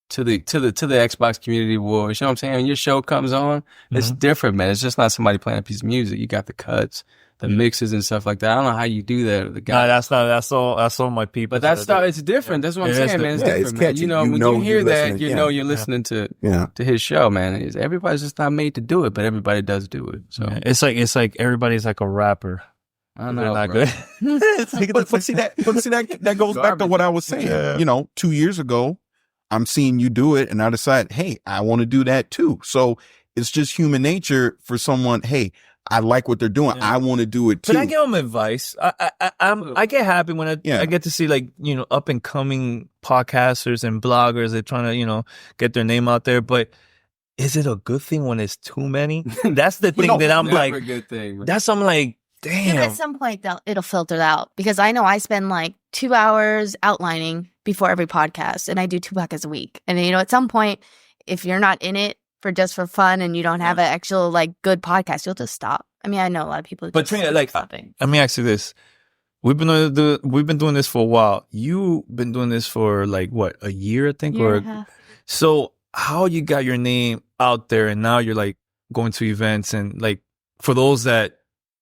to the Xbox Community Awards. You know what I'm saying? When your show comes on, it's different, man. It's just not somebody playing a piece of music. You got the cuts, the mixes and stuff like that. I don't know how you do that. The guy. That's all my people. But it's different. That's what I'm saying, man. It's different, it's man. catchy. When you hear that, you're listening to his show, man. Everybody's just not made to do it, but everybody does do it. So it's like everybody's like a rapper. I don't know, not bro. good. but see that goes back to what I was saying. Yeah. 2 years ago, I'm seeing you do it, and I decide, hey, I want to do that too. So it's just human nature for someone. Hey, I like what they're doing. Yeah. I want to do it too. But I give them advice. I get happy when I get to see like up and coming podcasters and bloggers. They're trying to get their name out there. But is it a good thing when it's too many? That's the thing that I'm like. A good thing. I'm like, damn. At some point, it'll filter out because I know I spend like 2 hours outlining before every podcast, and I do 2 podcasts a week. And at some point, if you're not in it for fun and you don't have an actual like good podcast, you'll just stop. I mean, I know a lot of people. But Trina, like, stopping. Let me ask you this: we've been doing this for a while. You've been doing this for like what, a year, I think, year and a half. So how you got your name out there, and now you're like going to events, and like for those that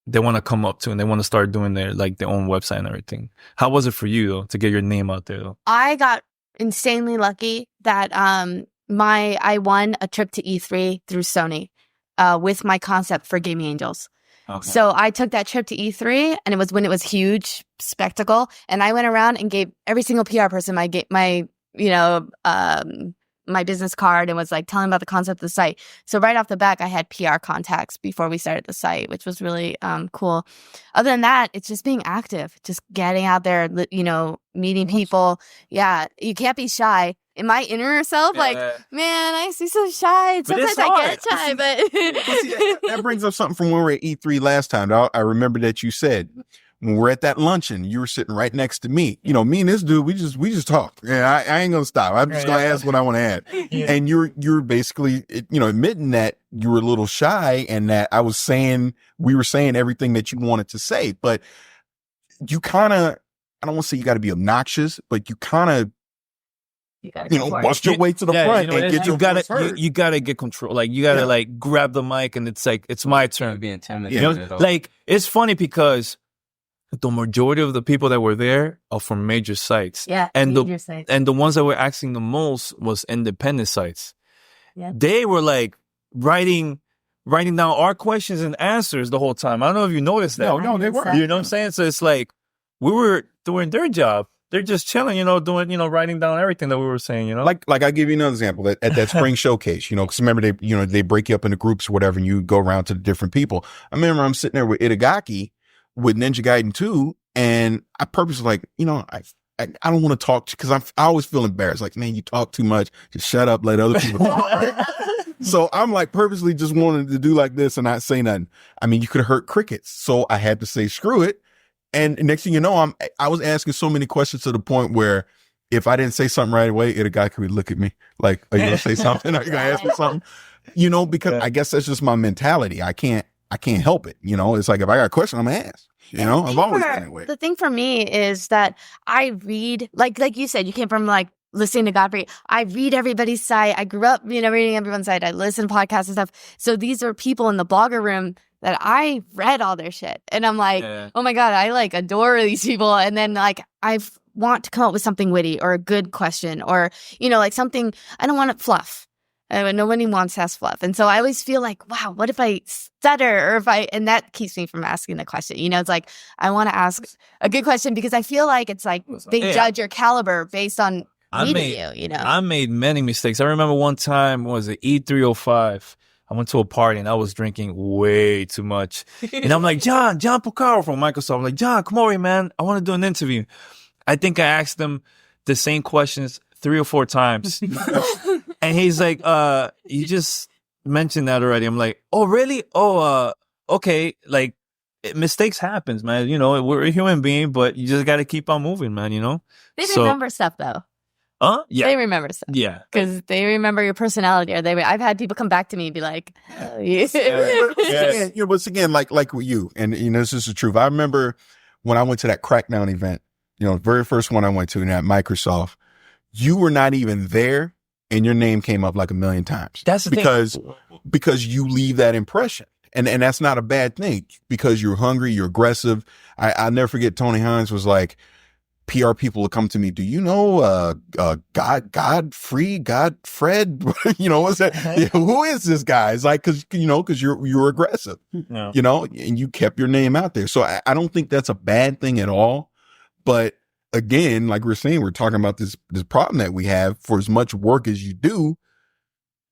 they want to come up to and they want to start doing their own website and everything. How was it for you though to get your name out there though? I got insanely lucky that I won a trip to E3 through Sony with my concept for Gamingangels. Okay. So I took that trip to E3, and it was when it was huge spectacle, and I went around and gave every single PR person my my business card and was like telling about the concept of the site. So right off the back, I had PR contacts before we started the site, which was really cool. Other than that, it's just being active, just getting out there, meeting people. Yeah, you can't be shy. In my inner self, like, man, I see so shy. Sometimes I get shy, but that brings up something from when we were at E3 last time. I remember that you said, when we're at that luncheon, you were sitting right next to me. Me and this dude, we just talked. Yeah, I ain't gonna stop. I'm just gonna ask what I want to add. Yeah. And you're basically, admitting that you were a little shy and that we were saying everything that you wanted to say, but you kind of, I don't want to say you got to be obnoxious, but you kind of, bust your way to the front and get your voice heard. You gotta get control. Like you gotta like grab the mic and it's like, it's my turn. Be intimidated. Like it's funny because the majority of the people that were there are from major sites. Yeah, and major sites. And the ones that were asking the most was independent sites. Yeah. They were like writing down our questions and answers the whole time. I don't know if you noticed that. No, they weren't. You know what I'm saying? So it's like we were doing their job. They're just chilling, doing, writing down everything that we were saying, Like I'll give you another example at that spring showcase, because remember they break you up into groups or whatever and you go around to the different people. I remember I'm sitting there with Itagaki with Ninja Gaiden 2 and I purposely I don't want to talk because I always feel embarrassed. Like, man, you talk too much. Just shut up. Let other people talk. So I'm like purposely just wanted to do like this and not say nothing. I mean, you could have hurt crickets. So I had to say, screw it. And next thing you know, I was asking so many questions to the point where if I didn't say something right away, Itagaki would look at me like, are you going to say something? Are you going to ask me something? Because I guess that's just my mentality. I can't help it. It's like, if I got a question, I'm going to ask. I've always been that way. The thing for me is that I read, like you said, you came from like listening to Godfrey. I read everybody's site. I grew up, reading everyone's site. I listen to podcasts and stuff. So these are people in the blogger room that I read all their shit. And I'm like, oh my God, I like adore these people. And then like, I want to come up with something witty or a good question or, like something, I don't want it fluff. Nobody wants to ask fluff. And so I always feel like, wow, what if I stutter and that keeps me from asking the question. It's like, I want to ask a good question because I feel like it's like they judge your caliber based on meeting you. I made many mistakes. I remember one time, was it E305? I went to a party and I was drinking way too much. And I'm like, John Pocaro from Microsoft. I'm like, John, come over here, man. I want to do an interview. I think I asked him the same questions 3 or 4 times. And he's like, you just mentioned that already. I'm like, oh, really? Oh, okay. Like, mistakes happens, man. We're a human being, but you just got to keep on moving, man, They remember stuff, though. Yeah. They remember stuff. Yeah. Because they remember your personality. Or I've had people come back to me and be like, oh, yeah. But again, like with you, and this is the truth. I remember when I went to that Crackdown event, the very first one I went to at Microsoft, you were not even there. And your name came up like 1 million times. That's the thing. Because you leave that impression. And that's not a bad thing because you're hungry, you're aggressive. I'll never forget Tony Hines was like, PR people will come to me. Do you know, Godfred? What's that? Yeah, who is this guy? It's like, cause you're aggressive, and you kept your name out there. So I don't think that's a bad thing at all. But again, like we're saying, we're talking about this problem that we have. For as much work as you do,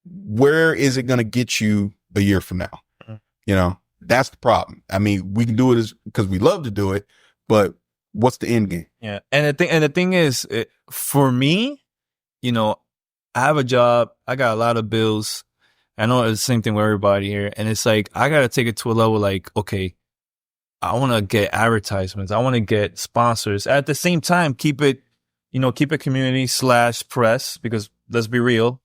where is it going to get you a year from now? That's the problem. I mean, we can do it because we love to do it, but what's the end game? Yeah. And the thing is, for me, I have a job. I got a lot of bills. I know it's the same thing with everybody here. And it's like, I got to take it to a level like, okay, I want to get advertisements. I want to get sponsors. At the same time, keep it community/press, because let's be real,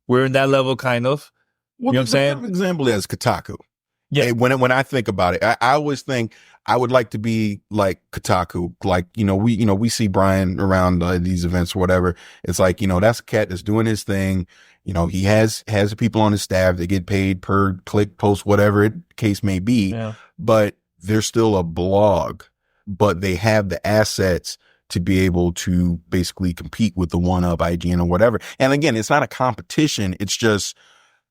we're in that level kind of. Well, you know what I'm saying? An example is Kotaku. Yeah. When I think about it, I always think I would like to be like Kotaku. Like, we see Brian around these events or whatever. It's like, that's a cat that's doing his thing. He has people on his staff that get paid per click, post, whatever the case may be. Yeah. But they're still a blog, but they have the assets to be able to basically compete with the one-up IGN or whatever. And again, it's not a competition. It's just,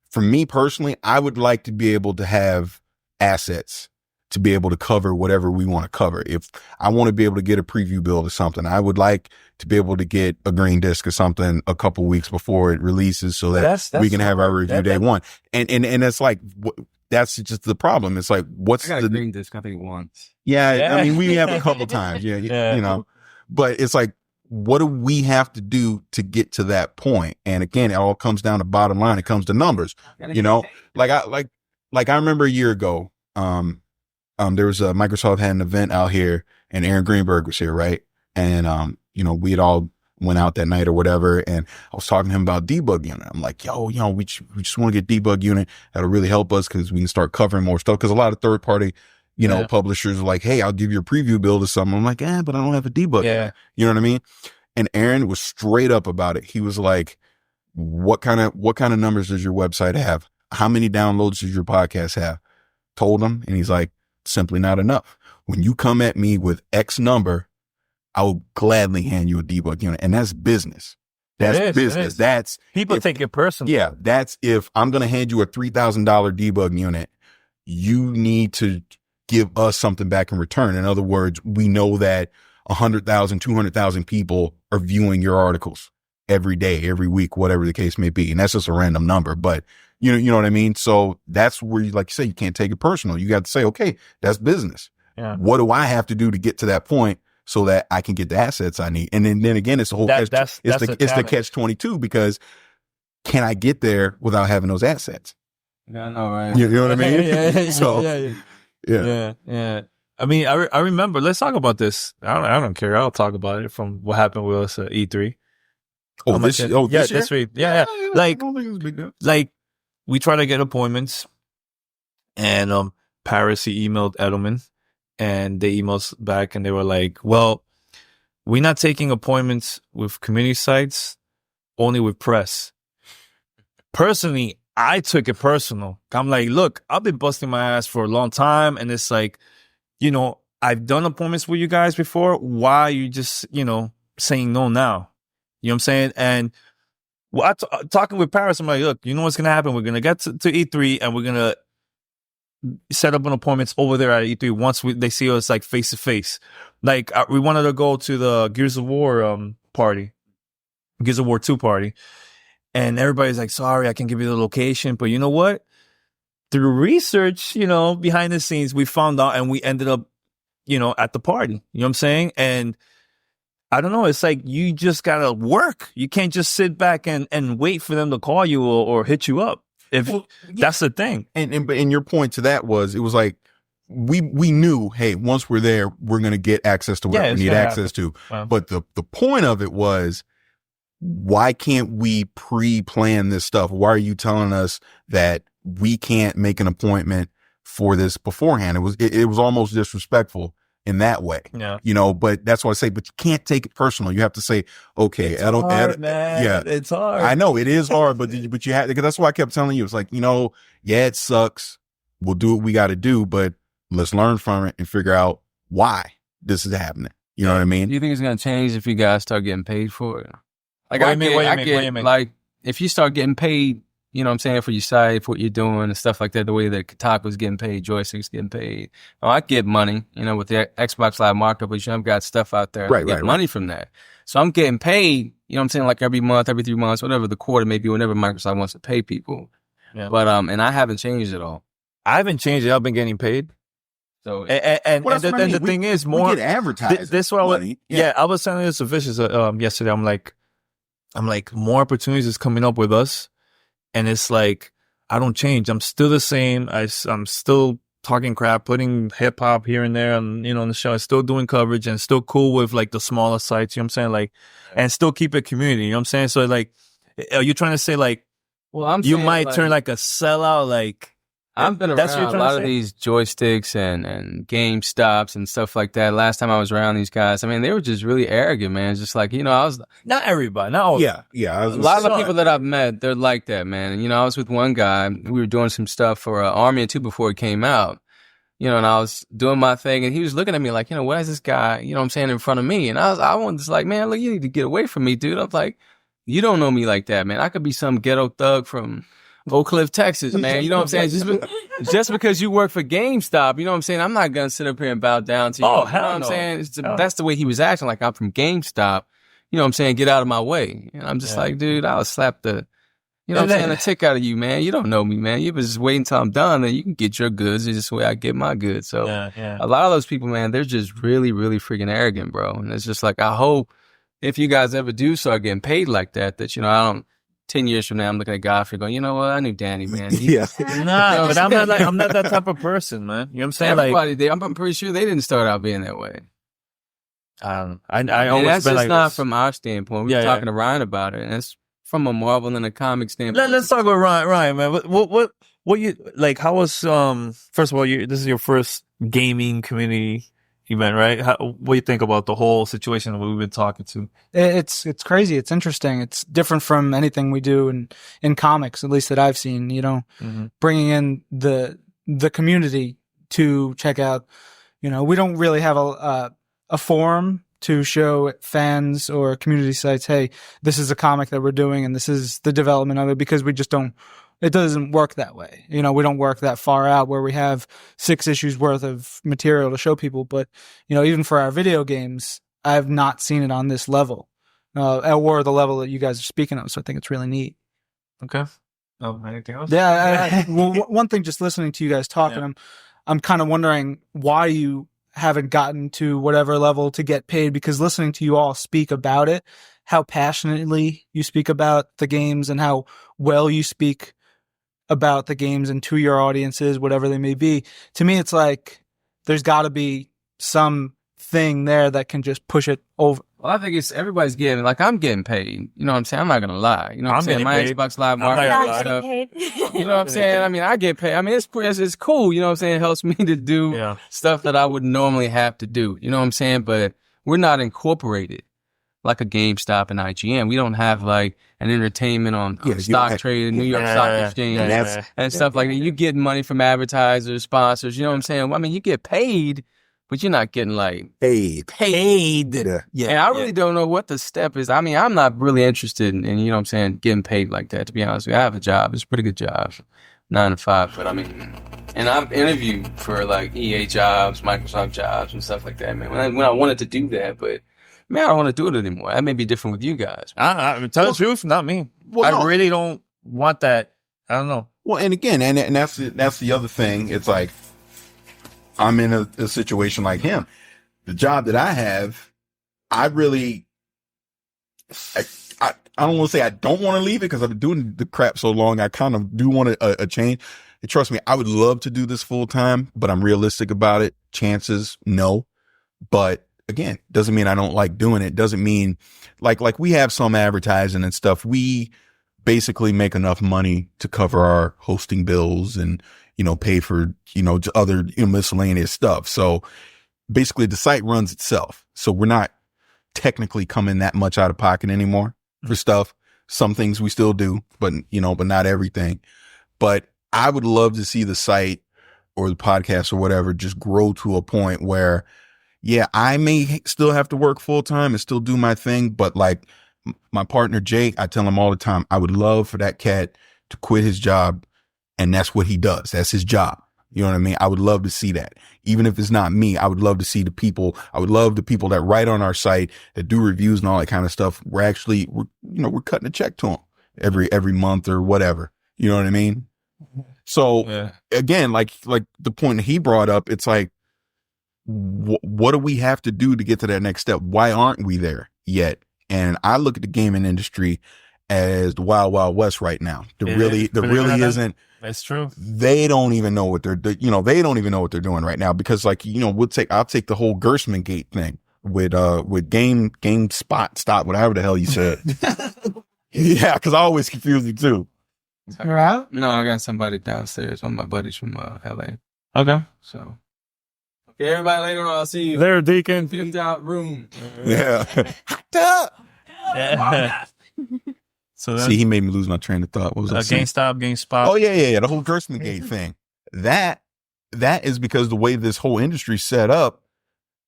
for me personally, I would like to be able to have assets to be able to cover whatever we want to cover. If I want to be able to get a preview build or something, I would like to be able to get a green disc or something a couple weeks before it releases so that That's we can have our review day one. And it's like, that's just the problem. It's like, what's I got the a green disc, I think, once. Yeah, I mean, we have a couple times, you know, but it's like, what do we have to do to get to that point? And again, it all comes down to bottom line. It comes to numbers, you know, like I remember a year ago, there was Microsoft had an event out here and Aaron Greenberg was here. Right. And, you know, we had all went out that night or whatever. And I was talking to him about debug unit. I'm like, yo, you know, we just want to get debug unit. That'll really help us because we can start covering more stuff. Cause a lot of third party, you know, publishers are like, hey, I'll give you a preview build or something. I'm like, but I don't have a debug. Yeah. You know what I mean? And Aaron was straight up about it. He was like, what kind of numbers does your website have? How many downloads does your podcast have? Told him. And he's like, simply not enough. When you come at me with X number, I will gladly hand you a debug unit. And that's business. That's business. That's people take it personally. Yeah. That's if I'm going to hand you a $3,000 debug unit, you need to give us something back in return. In other words, we know that 100,000, 200,000 people are viewing your articles every day, every week, whatever the case may be. And that's just a random number, but you know what I mean? So that's where you, like you say, you can't take it personal. You got to say, okay, that's business. Yeah. What do I have to do to get to that point so that I can get the assets I need? And then again, it's the whole it's the catch 22 because can I get there without having those assets? Yeah, I know, right? You know what I mean? Yeah. I mean, I remember. Let's talk about this. I don't care. I'll talk about it from what happened with us at E3. This week. Yeah. Like we try to get appointments, and Paris he emailed Edelman, and they emailed us back, and they were like, "Well, we're not taking appointments with community sites, only with press." Personally, I took it personal. I'm like, look, I've been busting my ass for a long time. And it's like, you know, I've done appointments with you guys before. Why are you just, you know, saying no now? You know what I'm saying? And talking with Paris, I'm like, look, you know what's going to happen? We're going to get to E3 and we're going to set up an appointments over there at E3 once they see us like face to face. Like we wanted to go to the Gears of War party, Gears of War 2 party. And everybody's like, sorry, I can't give you the location. But you know what? Through research, you know, behind the scenes, we found out and we ended up, you know, at the party. You know what I'm saying? And I don't know. It's like you just got to work. You can't just sit back and wait for them to call you or hit you up. That's the thing. And your point to that was, it was like, we knew, hey, once we're there, we're going to get access to what we need access to. Wow. But the point of it was, why can't we pre-plan this stuff? Why are you telling us that we can't make an appointment for this beforehand? It was almost disrespectful in that way, you know, but that's what I say, but you can't take it personal. You have to say, okay, it's hard, man. Yeah, it's hard. I know it is hard, but you have, because that's why I kept telling you, it's like, you know, yeah, it sucks. We'll do what we got to do, but let's learn from it and figure out why this is happening. You know what I mean? Do you think it's going to change if you guys start getting paid for it? Like, what do you mean? Like, if you start getting paid, you know what I'm saying, for your site, for what you're doing and stuff like that, the way that Kotaku's getting paid, Joystick's getting paid. Oh, I get money, you know, with the Xbox Live Marketplace, I've got stuff out there. I get money from that. So I'm getting paid, you know what I'm saying, like every month, every 3 months, whatever the quarter may be, whenever Microsoft wants to pay people. Yeah. But, and I haven't changed at all. I haven't changed it. I've been getting paid. So, and the thing is, more. We get advertised. This what money. I was telling this to Vicious yesterday. I'm like, more opportunities is coming up with us. And it's like, I don't change. I'm still the same. I'm still talking crap, putting hip hop here and there on, you know, on the show. I'm still doing coverage and still cool with like the smaller sites, you know what I'm saying? Like, and still keep it community, you know what I'm saying? So like, are you trying to say like, well, you might turn like a sellout, like, I've been around a lot of these joysticks and Game Stops and stuff like that. Last time I was around these guys, I mean, they were just really arrogant, man. It's just like, you know, I was... Not everybody, not all. Yeah. A lot of the people that I've met, they're like that, man. And, you know, I was with one guy. We were doing some stuff for Army of Two before it came out. You know, and I was doing my thing, and he was looking at me like, you know, what is this guy, you know what I'm saying, in front of me? And I was just like, man, look, you need to get away from me, dude. I'm like, you don't know me like that, man. I could be some ghetto thug from Oak Cliff, Texas, man. You know what I'm saying? Just because you work for GameStop, you know what I'm saying? I'm not gonna sit up here and bow down to you. Oh, you know hell what I'm no. saying? That's the way he was acting. Like, I'm from GameStop. You know what I'm saying? Get out of my way. And I'm just like, dude, I'll slap the, you know what I'm saying, the tick out of you, man. You don't know me, man. You was just waiting until I'm done, and you can get your goods. It's just the way I get my goods. So a lot of those people, man, they're just really, really freaking arrogant, bro. And it's just like, I hope if you guys ever do start getting paid like that, I don't, 10 years from now, I'm looking at Godfrey going, you know what? I knew Danny, man. Nah, but I'm not that type of person, man. You know what I'm saying? Everybody, I'm pretty sure they didn't start out being that way. I don't know. I And always that's been just like not this. from our standpoint. We were talking to Ryan about it, and it's from a Marvel and a comic standpoint. Let's talk about Ryan, man. What you like? How was first of all, this is your first gaming community event, right? What do you think about the whole situation that we've been talking to? It's crazy. It's interesting. It's different from anything we do in comics, at least that I've seen. You know, bringing in the community to check out. You know, we don't really have a forum to show fans or community sites, hey, this is a comic that we're doing and this is the development of it, because we just don't. It doesn't work that way. You know, we don't work that far out where we have 6 issues worth of material to show people. But, you know, even for our video games, I have not seen it on this level, or the level that you guys are speaking of. So I think it's really neat. Okay. Oh, anything else? Yeah. One thing, just listening to you guys talking, I'm kind of wondering why you haven't gotten to whatever level to get paid, because listening to you all speak about it, how passionately you speak about the games and how well you speak about the games and to your audiences, whatever they may be. To me, it's like there's got to be some thing there that can just push it over. Well, I think everybody's getting, like, I'm getting paid. You know what I'm saying? I'm not going to lie. You know what I'm saying? My paid. Xbox Live marketing stuff. You know what I'm saying? I mean, I get paid. I mean, it's cool. You know what I'm saying? It helps me to do stuff that I would normally have to do. You know what I'm saying? But we're not incorporated like a GameStop and IGN. We don't have like an entertainment on stock trade, New York Stock Exchange, and stuff like that. You get money from advertisers, sponsors. You know what I'm saying? I mean, you get paid, but you're not getting like paid. Yeah. And I really don't know what the step is. I mean, I'm not really interested in, you know what I'm saying, getting paid like that, to be honest with you. I have a job. It's a pretty good job, 9 to 5. But I mean, and I've interviewed for like EA jobs, Microsoft jobs, and stuff like that, man. When I wanted to do that, but man, I don't want to do it anymore. That may be different with you guys. I tell the truth, not me. Well, I really don't want that. I don't know. Well, and again, and that's the other thing. It's like, I'm in a situation like him. The job that I have, I don't want to say I don't want to leave it, because I've been doing the crap so long. I kind of do want a change. And trust me, I would love to do this full time, but I'm realistic about it. Chances, no. But again, doesn't mean I don't like doing it. Doesn't mean like we have some advertising and stuff. We basically make enough money to cover our hosting bills and, you know, pay for, you know, other miscellaneous stuff. So basically the site runs itself. So we're not technically coming that much out of pocket anymore for stuff. Some things we still do, but not everything. But I would love to see the site or the podcast or whatever just grow to a point where, yeah, I may still have to work full time and still do my thing. But like my partner, Jake, I tell him all the time, I would love for that cat to quit his job. And that's what he does. That's his job. You know what I mean? I would love to see that. Even if it's not me, I would love to see the people. I would love the people that write on our site, that do reviews and all that kind of stuff. We're cutting a check to them every month or whatever. You know what I mean? So again, like the point he brought up, it's like, what do we have to do to get to that next step? Why aren't we there yet? And I look at the gaming industry as the wild, wild west right now. There really isn't. That's true. They don't even know what they're doing right now, because like, I'll take the whole Gersman Gate thing with GameSpot, whatever the hell you said. Yeah. Cause I always confuse you too. You're out? No, I got somebody downstairs. One of my buddies from LA. Okay. So, okay, everybody, later on, I'll see you. There, Deacon. 5th out room. Yeah. So see, he made me lose my train of thought. What was I saying? GameSpot. Oh yeah. The whole Gersman Gate thing. That is because the way this whole industry set up,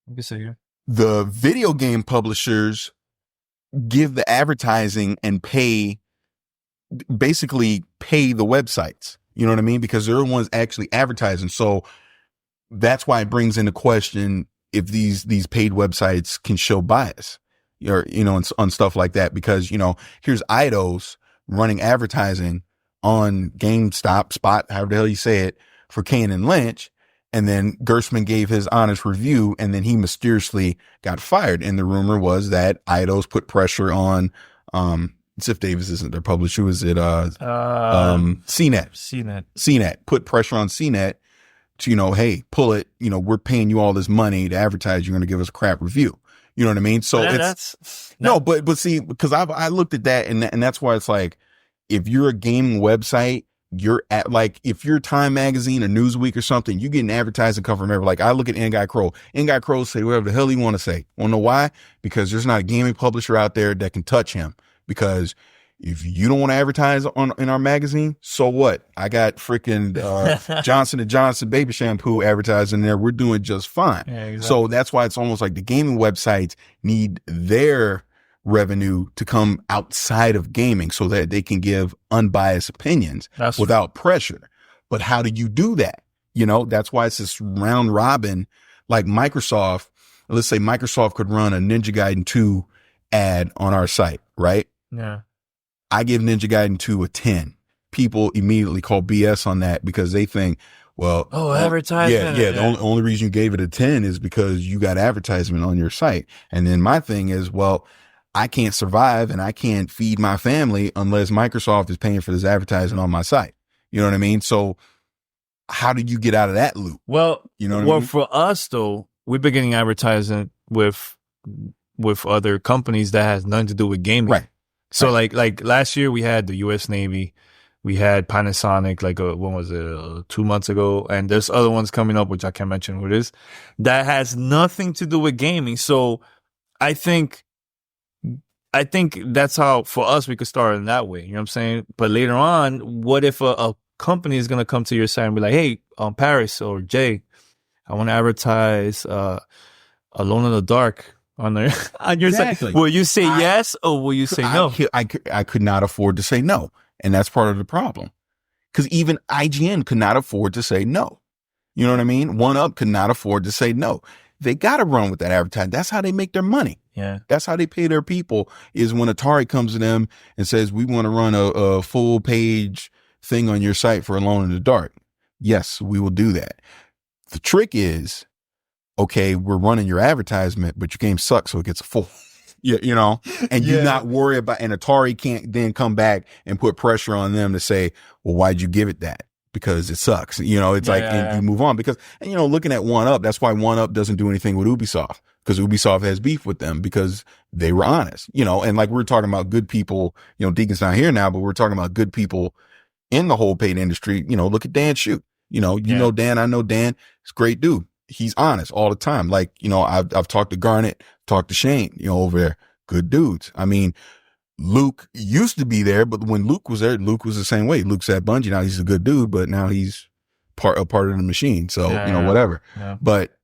the video game publishers give the advertising and pay basically pay the websites. You know what I mean? Because they're the ones actually advertising. So that's why it brings into question if these paid websites can show bias, or, you know, on stuff like that. Because, you know, here's Eidos running advertising on GameStop, Spot, however the hell you say it, for Kane and Lynch. And then Gerstmann gave his honest review, and then he mysteriously got fired. And the rumor was that Eidos put pressure on, Ziff Davis isn't their publisher. Was it, CNET? CNET put pressure on CNET to, you know, hey, pull it. You know, we're paying you all this money to advertise. You're going to give us a crap review. You know what I mean? So but see, because I looked at that, and that's why it's like, if you're a gaming website, you're at, like, if you're Time Magazine or Newsweek or something, you get an advertising cover from everywhere. Like, I look at N-Guy Crow. N-Guy Crow say whatever the hell he want to say. Want to know why? Because there's not a gaming publisher out there that can touch him. Because if you don't want to advertise in our magazine, so what? I got freaking Johnson & Johnson baby shampoo advertising there. We're doing just fine. Yeah, exactly. So that's why it's almost like the gaming websites need their revenue to come outside of gaming so that they can give unbiased opinions without pressure. But how do you do that? You know, that's why it's this round robin. Like Microsoft, let's say Microsoft could run a Ninja Gaiden 2 ad on our site, right? Yeah. I give Ninja Gaiden 2 a 10. People immediately call BS on that because they think, well, advertisement. Yeah. The only reason you gave it a 10 is because you got advertisement on your site. And then my thing is, well, I can't survive and I can't feed my family unless Microsoft is paying for this advertising on my site. You know what I mean? So how do you get out of that loop? Well, you know what I mean? For us though, we're beginning advertising with other companies that has nothing to do with gaming. Right. So like last year we had the U.S. Navy, we had Panasonic, like when was it, 2 months ago, and there's other ones coming up which I can't mention what it is, that has nothing to do with gaming. So I think that's how for us we could start in that way. You know what I'm saying? But later on, what if a company is gonna come to your site and be like, hey, Paris or Jay, I want to advertise Alone in the Dark on your site. Will you say yes or will you say no? I could not afford to say no. And that's part of the problem. Because even IGN could not afford to say no. You know what I mean? 1UP could not afford to say no. They got to run with that advertising. That's how they make their money. Yeah. That's how they pay their people, is when Atari comes to them and says, we want to run a full page thing on your site for Alone in the Dark. Yes, we will do that. The trick is, okay, we're running your advertisement, but your game sucks, so it gets a full, you know, and you not worry about, and Atari can't then come back and put pressure on them to say, well, why'd you give it that? Because it sucks. You know, it's and you move on because, and, you know, looking at 1UP, that's why 1UP doesn't do anything with Ubisoft, because Ubisoft has beef with them because they were honest, you know, and like we're talking about good people, you know, Deacon's not here now, but we're talking about good people in the whole paid industry. You know, look at Dan Shute, you know Dan, I know Dan, he's a great dude. He's honest all the time. Like, you know, I've talked to Garnet, talked to Shane, you know, over there. Good dudes. I mean, Luke used to be there, but when Luke was there, Luke was the same way. Luke's at Bungie. Now he's a good dude, but now he's a part of the machine. So, you know, whatever. Yeah. But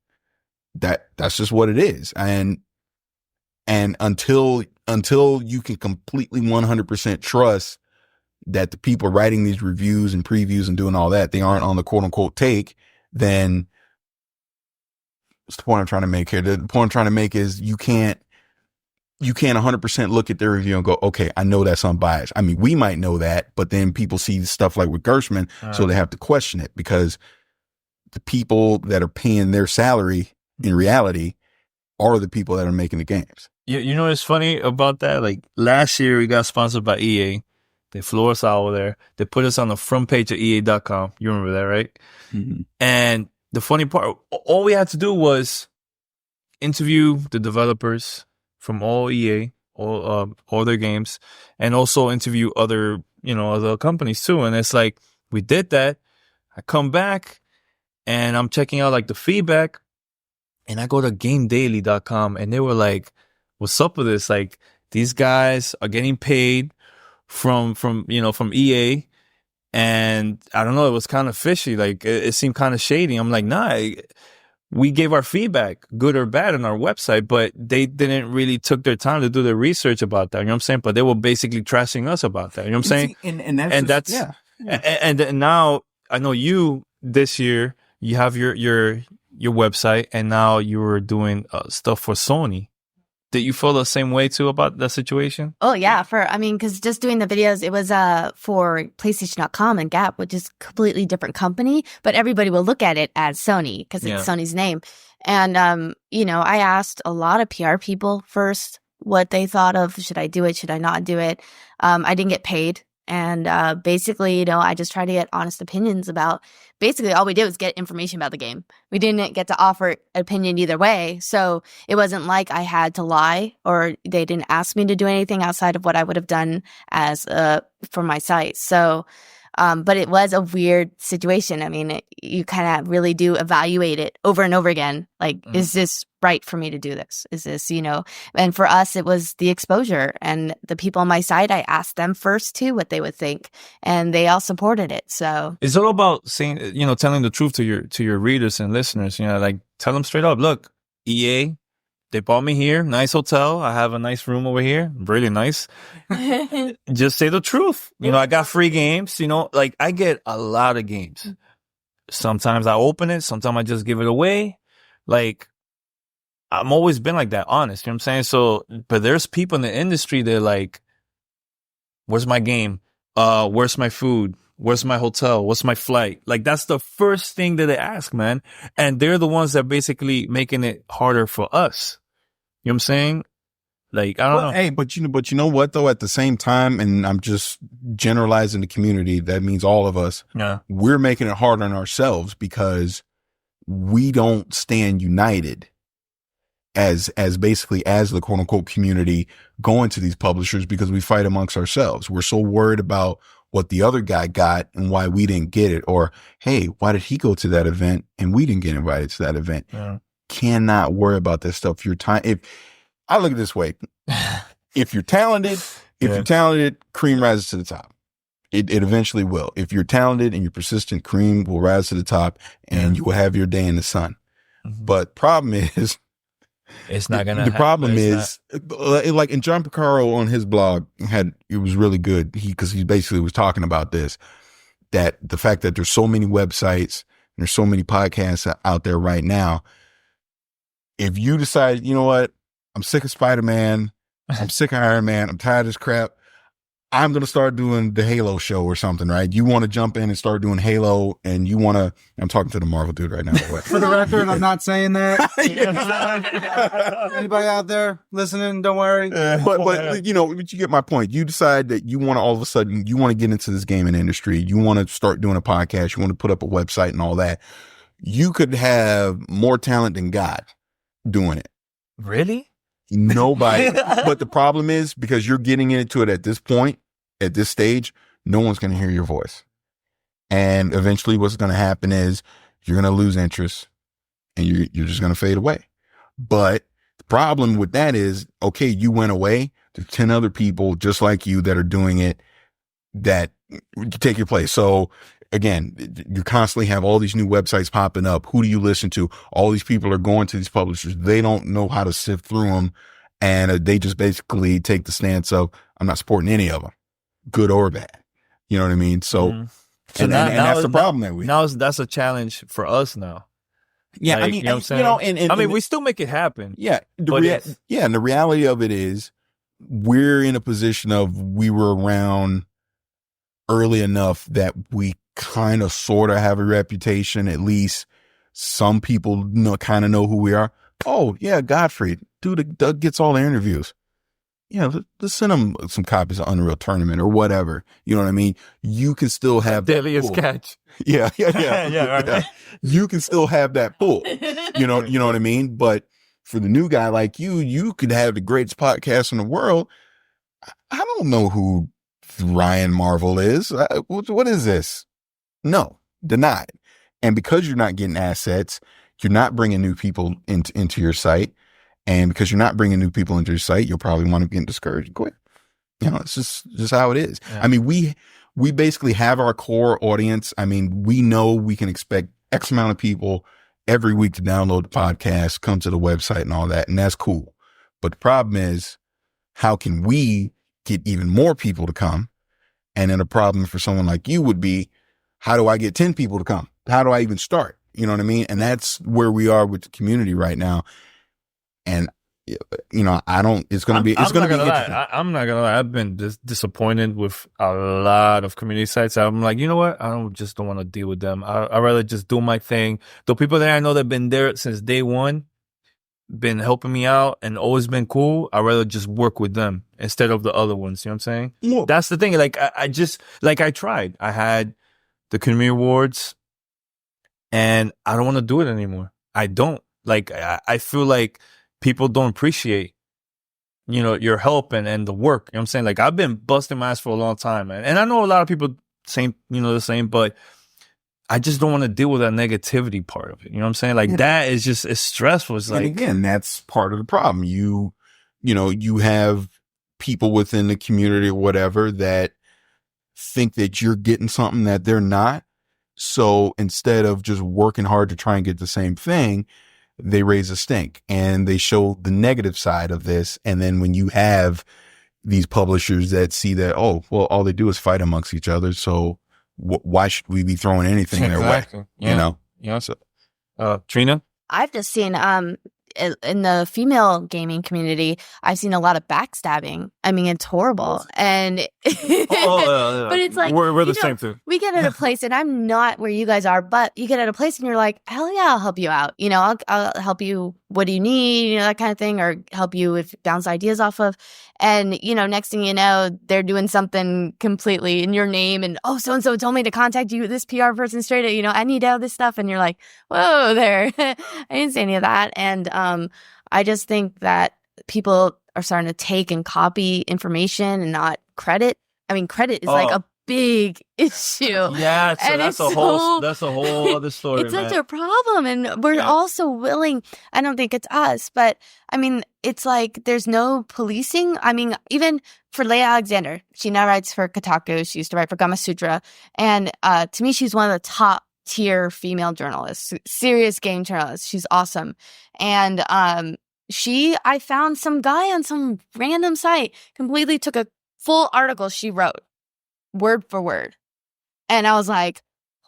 that's just what it is. And until you can completely 100% trust that the people writing these reviews and previews and doing all that, they aren't on the quote unquote take, then what's the point I'm trying to make here? The point I'm trying to make is you can't 100% look at their review and go, okay, I know that's unbiased. I mean, we might know that, but then people see stuff like with Gerstmann, so they have to question it, because the people that are paying their salary in reality are the people that are making the games. You know what's funny about that? Like last year we got sponsored by EA. They flew us out over there. They put us on the front page of EA.com. You remember that, right? Mm-hmm. And the funny part, all we had to do was interview the developers from all EA, all their games, and also interview other companies too. And it's like, we did that. I come back and I'm checking out like the feedback, and I go to GameDaily.com and they were like, what's up with this? Like, these guys are getting paid from EA. And I don't know, it was kind of fishy. Like it seemed kind of shady. I'm like, nah, we gave our feedback, good or bad, on our website, but they didn't really took their time to do the research about that. You know what I'm saying? But they were basically trashing us about that. You know what I'm saying? And that's And now I know you this year, you have your website, and now you were doing stuff for Sony. Did you feel the same way too about that situation? Oh yeah, because just doing the videos, it was for PlayStation.com and Gap, which is a completely different company, but everybody will look at it as Sony because it's Sony's name. And I asked a lot of PR people first what they thought of, should I do it, should I not do it? I didn't get paid. And basically, I just try to get honest opinions about, basically all we did was get information about the game. We didn't get to offer an opinion either way. So it wasn't like I had to lie, or they didn't ask me to do anything outside of what I would have done as for my site. So but it was a weird situation. I mean, you kind of really do evaluate it over and over again. Like, is this right for me to do this? Is this, and for us, it was the exposure, and the people on my site, I asked them first too, what they would think, and they all supported it. So it's all about saying, telling the truth to your readers and listeners, like tell them straight up, look, EA, they brought me here, nice hotel. I have a nice room over here, really nice. Just say the truth. I got free games, like I get a lot of games. Sometimes I open it, sometimes I just give it away. Like, I'm always been like that, honest. You know what I'm saying? So, but there's people in the industry that like, where's my game? Where's my food? Where's my hotel? What's my flight? Like, that's the first thing that they ask, man. And they're the ones that basically making it harder for us. You know what I'm saying? Like, I don't know. Hey, but you know what though? At the same time, and I'm just generalizing the community, that means all of us. Yeah. We're making it hard on ourselves because we don't stand united as basically as the quote unquote community going to these publishers, because we fight amongst ourselves. We're so worried about what the other guy got and why we didn't get it. Or, hey, why did he go to that event and we didn't get invited to that event? Yeah. Cannot worry about this stuff. If I look at it this way, if you're talented, cream rises to the top. It eventually will. If you're talented and you're persistent, cream will rise to the top, and you will have your day in the sun. Mm-hmm. But problem is, it's not gonna. The problem is, like, and John Picaro on his blog it was really good. Because he basically was talking about this, that the fact that there's so many websites and there's so many podcasts out there right now. If you decide, you know what, I'm sick of Spider-Man, I'm sick of Iron Man, I'm tired of this crap, I'm going to start doing the Halo show or something, right? You want to jump in and start doing Halo, and you want to, I'm talking to the Marvel dude right now. For the record, I'm not saying that. Anybody out there listening, don't worry. But you get my point. You decide that you want to, all of a sudden, you want to get into this gaming industry. You want to start doing a podcast. You want to put up a website and all that. You could have more talent than God doing it. Really? Nobody. But the problem is, because you're getting into it at this point, at this stage, no one's going to hear your voice. And eventually what's going to happen is you're going to lose interest and you're just going to fade away. But the problem with that is, okay, you went away. There's 10 other people just like you that are doing it that take your place. So again, you constantly have all these new websites popping up. Who do you listen to? All these people are going to these publishers. They don't know how to sift through them. And they just basically take the stance of, I'm not supporting any of them, good or bad. You know what I mean? So, so and that's the problem that we now. That's a challenge for us now. Yeah. Like, I mean, you know what I'm saying? and I mean, we still make it happen. Yeah. And the reality of it is we're in a position of, we were around early enough that we kind of sort of have a reputation. At least some people kind of know who we are. Oh yeah, Godfrey, dude, Doug gets all the interviews. Yeah, let's send him some copies of Unreal Tournament or whatever. You know what I mean? You can still have Deadliest Catch. Yeah. Yeah, right. You can still have that pull. You know what I mean? But for the new guy like you could have the greatest podcast in the world. I don't know who Ryan Marvel is. What is this? No, denied. And because you're not getting assets, you're not bringing new people into your site. And because you're not bringing new people into your site, you'll probably want to get discouraged and quit. It's just how it is. Yeah. I mean, we basically have our core audience. I mean, we know we can expect X amount of people every week to download the podcast, come to the website and all that. And that's cool. But the problem is, how can we get even more people to come? And then a problem for someone like you would be, how do I get 10 people to come? How do I even start? You know what I mean? And that's where we are with the community right now. And, you know, I'm not gonna lie. I've been disappointed with a lot of community sites. I'm like, you know what? I don't want to deal with them. I'd rather just do my thing. The people that I know that have been there since day one, been helping me out and always been cool, I'd rather just work with them instead of the other ones. You know what I'm saying? Well, that's the thing. Like, I tried. I had the community awards and I don't want to do it anymore. I don't. Like, I feel like people don't appreciate, you know, your help and the work. You know what I'm saying? Like, I've been busting my ass for a long time, man. And I know a lot of people the same, but I just don't want to deal with that negativity part of it. You know what I'm saying? Like, that is just, it's stressful. It's like, and again, that's part of the problem. You have people within the community or whatever that think that you're getting something that they're not. So instead of just working hard to try and get the same thing, they raise a stink and they show the negative side of this. And then when you have these publishers that see that, oh, well, all they do is fight amongst each other. So why should we be throwing anything their way? Yeah. You know? Yeah. So, Trina? I've just seen in the female gaming community, I've seen a lot of backstabbing. I mean, it's horrible. And but it's like we're the same too. We get at a place, and I'm not where you guys are, but you get at a place and you're like, hell yeah, I'll help you out. You know, I'll help you. What do you need? You know, that kind of thing, or help you if bounce ideas off of. And, you know, next thing you know, they're doing something completely in your name. And, oh, so-and-so told me to contact you, this PR person straight at, you know, I need all this stuff. And you're like, whoa there. I didn't say any of that. And I just think that people are starting to take and copy information and not credit. I mean, credit is like a big issue. Yeah, so that's a whole other story. It's such a problem, and we're also willing. I don't think it's us, but I mean, it's like there's no policing. I mean, even for Leia Alexander, she now writes for Kotaku. She used to write for Gamasutra, and to me, she's one of the top tier female journalists, serious game journalists. She's awesome, and I found some guy on some random site completely took a full article she wrote, word for word. And I was like,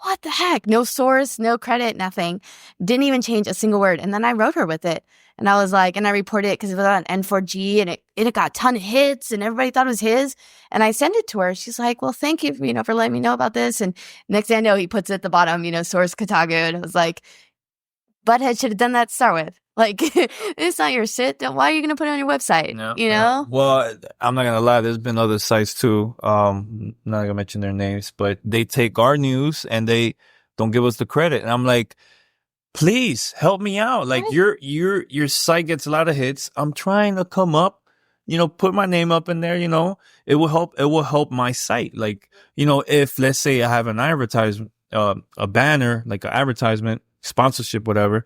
what the heck? No source, no credit, nothing. Didn't even change a single word. And then I wrote her with it. And I was like, and I reported it because it was on N4G and it got a ton of hits and everybody thought it was his. And I sent it to her. She's like, well, thank you, you know, for letting me know about this. And next thing I know, he puts it at the bottom, you know, source Kotaku. And I was like, Butthead should have done that to start with. Like, it's not your shit. Why are you going to put it on your website? No, you know? Well, I'm not going to lie. There's been other sites too. I'm not going to mention their names, but they take our news and they don't give us the credit. And I'm like, please help me out. Like, your site gets a lot of hits. I'm trying to come up, you know, put my name up in there, you know, it will help my site. Like, you know, if let's say I have an advertisement, a banner, like an advertisement, sponsorship, whatever,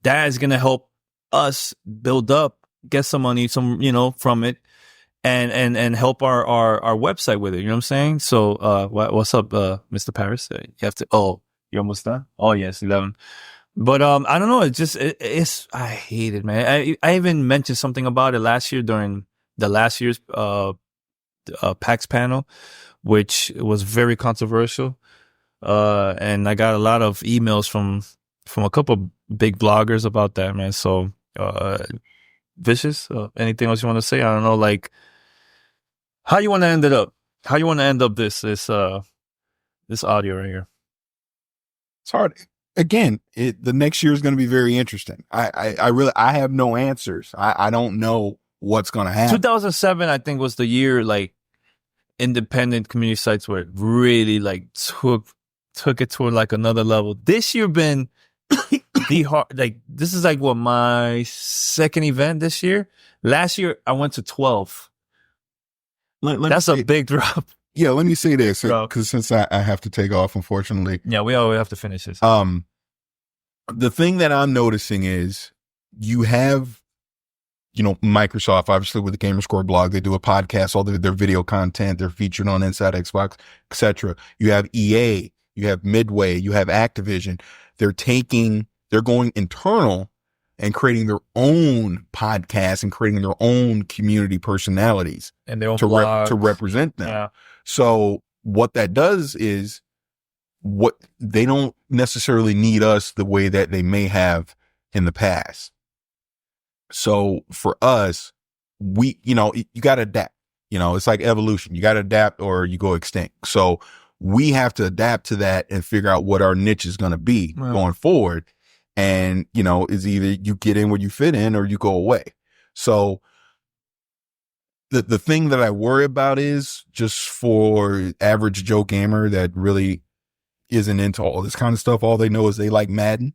that is going to help us build up, get some money, you know, from it and help our website with it. You know what I'm saying? So, what's up, Mr. Paris? You have to, you're almost done? Oh, yes, 11. But, I don't know. It's, I hate it, man. I even mentioned something about it last year during the last year's, PAX panel, which was very controversial. And I got a lot of emails from a couple of big bloggers about that, man. So, Vicious, anything else you want to say? I don't know, like, how you want to end it up? How you want to end up this audio right here? It's hard. Again, the next year is going to be very interesting. I have no answers. I don't know what's going to happen. 2007, I think, was the year, like, independent community sites where it really, like, took it to, like, another level. This year been this is like my second event this year. Last year I went to 12. That's a big drop. Yeah, let me say this because since I have to take off, unfortunately. Yeah, we always have to finish this. The thing that I'm noticing is you have, you know, Microsoft, obviously with the Gamerscore blog, they do a podcast, all their video content, they're featured on Inside Xbox, etc. You have EA, you have Midway, you have Activision. They're taking They're going internal and creating their own podcasts and creating their own community personalities And their own to represent them. Yeah. So what that does is what they don't necessarily need us the way that they may have in the past. So for us, you got to adapt. It's like evolution. You got to adapt or you go extinct. So we have to adapt to that and figure out what our niche is going to be going forward. And, is either you get in where you fit in or you go away. So the thing that I worry about is just for average Joe gamer that really isn't into all this kind of stuff. All they know is they like Madden.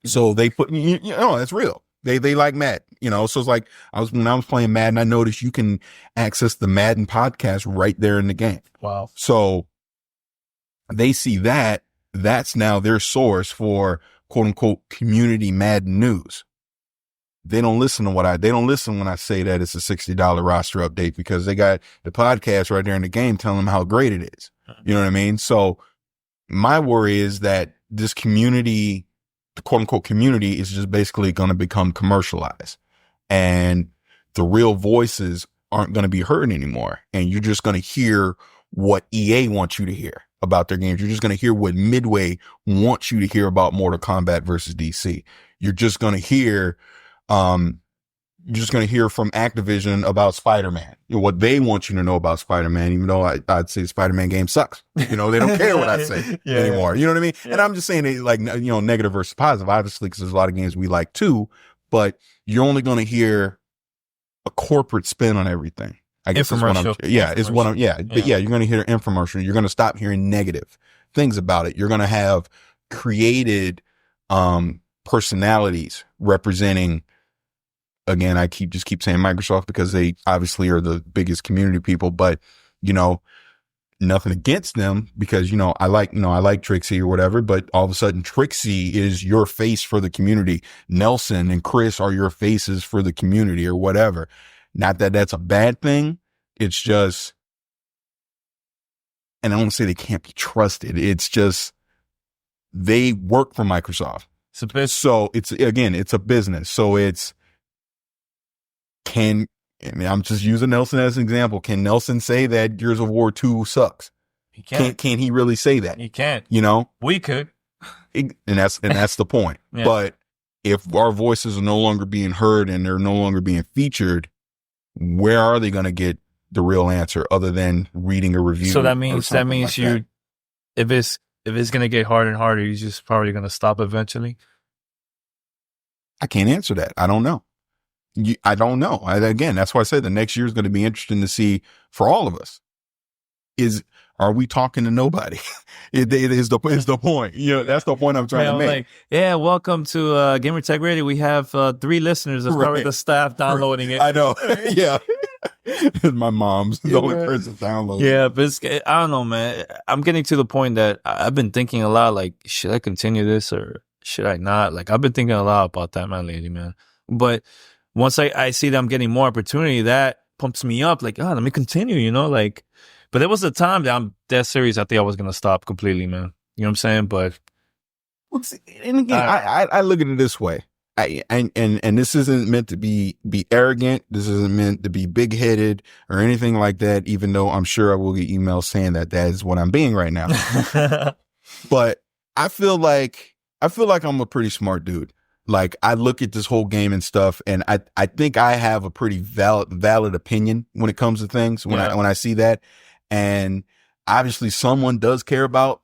So they put, that's real. They like Madden, so it's like when I was playing Madden, I noticed you can access the Madden podcast right there in the game. Wow. So they see that's now their source for quote unquote community Madden news. They don't listen when I say that it's a $60 roster update because they got the podcast right there in the game telling them how great it is. You know what I mean? So my worry is that this community, the quote unquote community, is just basically going to become commercialized and the real voices aren't going to be heard anymore. And you're just going to hear what EA wants you to hear about their games. You're just going to hear what Midway wants you to hear about Mortal Kombat versus DC. You're just going to hear, from Activision about Spider-Man, what they want you to know about Spider-Man, even though I'd say the Spider-Man game sucks. They don't care what I say anymore. You know what I mean? Yeah. And I'm just saying it like, negative versus positive, obviously, because there's a lot of games we like too, but you're only going to hear a corporate spin on everything. I guess that's what I'm, but yeah, you're going to hear infomercial. You're going to stop hearing negative things about it. You're going to have created, personalities representing, again, I keep saying Microsoft because they obviously are the biggest community people, but nothing against them because, I like Trixie or whatever, but all of a sudden Trixie is your face for the community. Nelson and Chris are your faces for the community or whatever. Not that that's a bad thing. It's just, and I don't say they can't be trusted. It's just, they work for Microsoft. So it's a business. So I'm just using Nelson as an example. Can Nelson say that Gears of War 2 sucks? He can't. Can he really say that? He can't. We could. And that's the point. Yeah. But if our voices are no longer being heard and they're no longer being featured, where are they going to get the real answer other than reading a review? So that means if it's going to get harder and harder, you're just probably going to stop eventually. I can't answer that. I don't know. I don't know. Again, that's why I said the next year is going to be interesting to see for all of us. Are we talking to nobody? It is the point. That's the point I'm trying to make. Welcome to Gamertag Radio. We have 3 listeners. That's probably the staff downloading it. I know. Yeah. My mom's the only person downloading. Yeah, but I don't know, man. I'm getting to the point that I've been thinking a lot, like, should I continue this or should I not? Like, I've been thinking a lot about that, man, lately, man. But once I see that I'm getting more opportunity, that pumps me up. Like, let me continue, but there was a time that I'm that serious. I think I was going to stop completely, man. You know what I'm saying? But, and again, I look at it this way. And this isn't meant to be arrogant. This isn't meant to be big headed or anything like that, even though I'm sure I will get emails saying that is what I'm being right now. But I feel like I'm a pretty smart dude. Like, I look at this whole game and stuff, and I think I have a pretty valid opinion when it comes to things when I see that. And obviously someone does care about